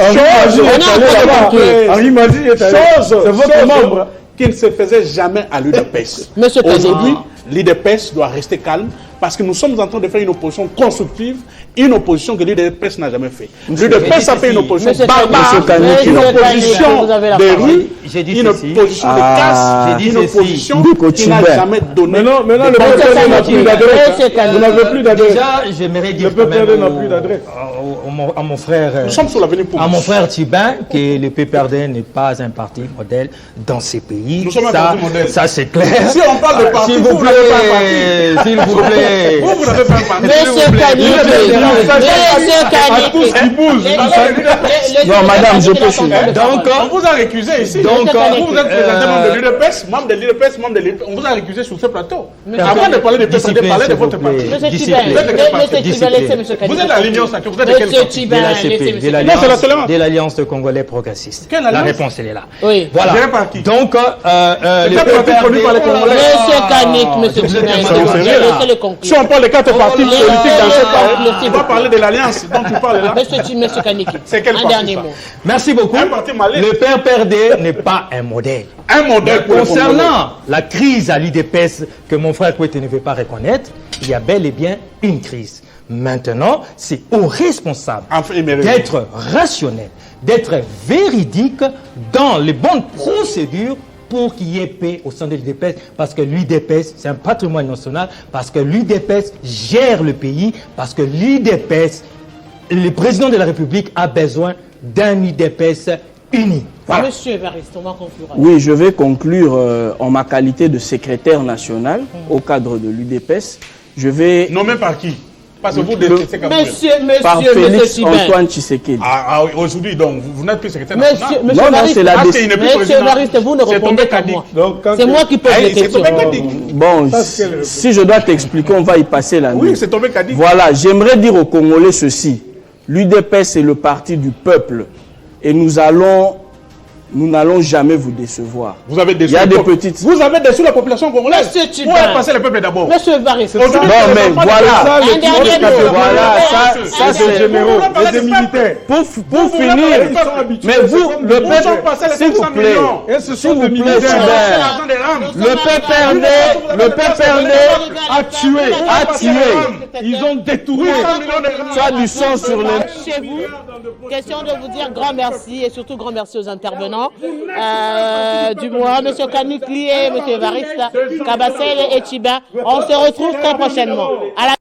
Speaker 2: Henri Madi est
Speaker 3: c'est votre membre qui ne se faisait jamais à l'UDPS. Aujourd'hui, l'UDPS doit rester calme parce que nous sommes en train de faire une opposition constructive une opposition que l'UDPS n'a jamais fait. L'UDPS a fait une opposition
Speaker 1: Monsieur
Speaker 3: barbare,
Speaker 1: Kani,
Speaker 3: une
Speaker 1: Monsieur Kani,
Speaker 3: opposition
Speaker 1: vous avez la
Speaker 3: de
Speaker 1: parole.
Speaker 3: rue,
Speaker 5: J'ai dit
Speaker 3: une
Speaker 5: ceci.
Speaker 3: opposition de casse, une opposition qui n'a jamais donné.
Speaker 2: Maintenant, le PPRD n'a plus d'adresse. Vous n'avez plus d'adresse.
Speaker 5: Déjà, j'aimerais dire
Speaker 2: Le
Speaker 5: quand même
Speaker 2: PPRD n'a plus d'adresse.
Speaker 5: à mon frère...
Speaker 3: Nous sommes sur l'avenir pour
Speaker 5: À mon frère Thibin, que le PPRD n'est pas un parti modèle dans ces pays.
Speaker 3: Nous sommes un
Speaker 5: ça,
Speaker 3: parti modèle.
Speaker 5: Ça, c'est clair.
Speaker 3: Si on parle de parti,
Speaker 5: S'il
Speaker 3: vous
Speaker 5: vous
Speaker 3: n'avez pas un
Speaker 5: plaît,
Speaker 3: parti.
Speaker 5: s'il vous plaît.
Speaker 3: Vous n'avez pas un parti.
Speaker 1: Monsieur Kani,
Speaker 6: Non, madame, je peux finir.
Speaker 5: Donc,
Speaker 3: On vous a récusé ici.
Speaker 5: Donc,
Speaker 3: vous êtes présenté membre de l'UDPS, membre de l'UDPS, membre de l'UDPS. On vous a récusé sur ce plateau. Avant de parler de PPRD, parlez de votre parti.
Speaker 1: Monsieur
Speaker 5: Discipline.
Speaker 1: Tibin, Monsieur Tibin, laissez Monsieur Kani.
Speaker 3: Vous êtes à l'Union sacrée, vous êtes de quel
Speaker 1: Monsieur
Speaker 3: parti?
Speaker 5: de
Speaker 1: Tibin,
Speaker 5: l'ACP,
Speaker 1: laissez
Speaker 5: de
Speaker 1: Monsieur
Speaker 3: Non, c'est la
Speaker 5: l'Alliance
Speaker 3: Tolérance.
Speaker 5: de l'Alliance de Congolais progressistes.
Speaker 3: Quelle
Speaker 5: La
Speaker 3: alliance?
Speaker 5: réponse, elle est là.
Speaker 1: Oui.
Speaker 5: Voilà.
Speaker 3: Géré par qui?
Speaker 5: Donc, le
Speaker 3: C'est un parti connu par les Congolais.
Speaker 1: Monsieur Kanik, Monsieur
Speaker 5: vous êtes
Speaker 1: Tibin,
Speaker 5: sérieux,
Speaker 1: laissez-le
Speaker 3: Si
Speaker 1: conclure.
Speaker 3: on parle des 4 partis
Speaker 1: Laissez-
Speaker 3: politiques dans ce pays,
Speaker 1: laissez-
Speaker 3: on va parler de l'alliance dont tu parles là.
Speaker 1: Monsieur Kanik,
Speaker 3: C'est quel
Speaker 1: un
Speaker 3: parti,
Speaker 1: dernier
Speaker 3: ça?
Speaker 1: mot.
Speaker 5: Merci beaucoup.
Speaker 3: Un parti malais.
Speaker 5: Le PPRD n'est pas un modèle.
Speaker 3: Un modèle pour les Congolais.
Speaker 5: Concernant la crise à l'IDPS que mon frère Kouete ne veut pas reconnaître, il y a bel et bien une crise. Maintenant, c'est aux responsables
Speaker 3: Enfin, il mérite.
Speaker 5: d'être rationnels, d'être véridiques dans les bonnes procédures pour qu'il y ait paix au sein de l'UDPS, parce que l'UDPS, c'est un patrimoine national, parce que l'UDPS gère le pays, parce que l'UDPS, le président de la République a besoin d'un UDPS uni. Voilà.
Speaker 1: Monsieur Evariste, on va conclure.
Speaker 6: Oui, je vais conclure en ma qualité de secrétaire national au cadre de l'UDPS. Je vais
Speaker 3: Nommé par qui? Parce que vous
Speaker 6: Le-
Speaker 3: détestez Kabila.
Speaker 6: par
Speaker 1: Monsieur
Speaker 6: Félix
Speaker 1: Tibin.
Speaker 6: Antoine Tshisekedi.
Speaker 3: Ah oui, aujourd'hui, donc, vous n'êtes plus secrétaire
Speaker 1: Monsieur
Speaker 3: national.
Speaker 1: Monsieur
Speaker 6: Non, non,
Speaker 1: Evariste,
Speaker 6: c'est la
Speaker 3: Ah,
Speaker 6: décision.
Speaker 3: c'est une
Speaker 1: Monsieur
Speaker 3: président.
Speaker 1: Evariste, vous ne
Speaker 3: C'est
Speaker 1: répondez
Speaker 3: tombé
Speaker 1: qu'à
Speaker 3: Kadi.
Speaker 1: moi.
Speaker 2: Donc, quand
Speaker 1: C'est moi qui pose
Speaker 3: Ah,
Speaker 1: les
Speaker 3: c'est
Speaker 1: questions.
Speaker 3: tombé Kadi.
Speaker 6: Bon,
Speaker 2: c'est quel-
Speaker 6: si je dois t'expliquer, on va y passer la nuit.
Speaker 3: Oui, c'est tombé Kadi.
Speaker 6: Voilà, j'aimerais dire aux Congolais ceci. L'UDPS est le parti du peuple et nous n'allons jamais vous décevoir.
Speaker 3: Vous avez déçu
Speaker 6: Il y a
Speaker 3: le
Speaker 6: des
Speaker 3: peuple.
Speaker 6: petites...
Speaker 3: Vous avez déçu la population congolaise.
Speaker 1: Monsieur Tibin.
Speaker 3: Vous avez passé le peuple d'abord.
Speaker 1: Monsieur Evariste,
Speaker 3: Aujourd'hui,
Speaker 6: Non,
Speaker 3: vous
Speaker 6: mais
Speaker 3: n'avez pas de
Speaker 6: voilà.
Speaker 3: ça.
Speaker 1: un dernier mot.
Speaker 6: Voilà, ça
Speaker 2: c'est
Speaker 6: c'est...
Speaker 2: généraux,
Speaker 3: Vous voulez
Speaker 2: et des militaires.
Speaker 6: Pour
Speaker 3: voulez
Speaker 6: finir,
Speaker 3: parler du peuple.
Speaker 6: mais vous, le
Speaker 3: Vous sont
Speaker 6: peuple,
Speaker 3: passés les
Speaker 6: s'il vous
Speaker 3: 500
Speaker 6: plaît,
Speaker 3: millions.
Speaker 2: Et ce
Speaker 6: s'il
Speaker 2: sont
Speaker 6: vous
Speaker 2: des
Speaker 6: plaît,
Speaker 2: militaires.
Speaker 3: C'est
Speaker 6: Hubert,
Speaker 3: l'argent des rames.
Speaker 6: le PPRD a tué.
Speaker 2: Ils ont détourné.
Speaker 3: 800 millions de rames.
Speaker 6: Tu as du sang sur les...
Speaker 1: chez vous. Question de vous dire grand merci et surtout grand merci aux intervenants du mois, Monsieur Kanukli et Monsieur Evariste, Kabassel et Tibin. On se retrouve très prochainement. À la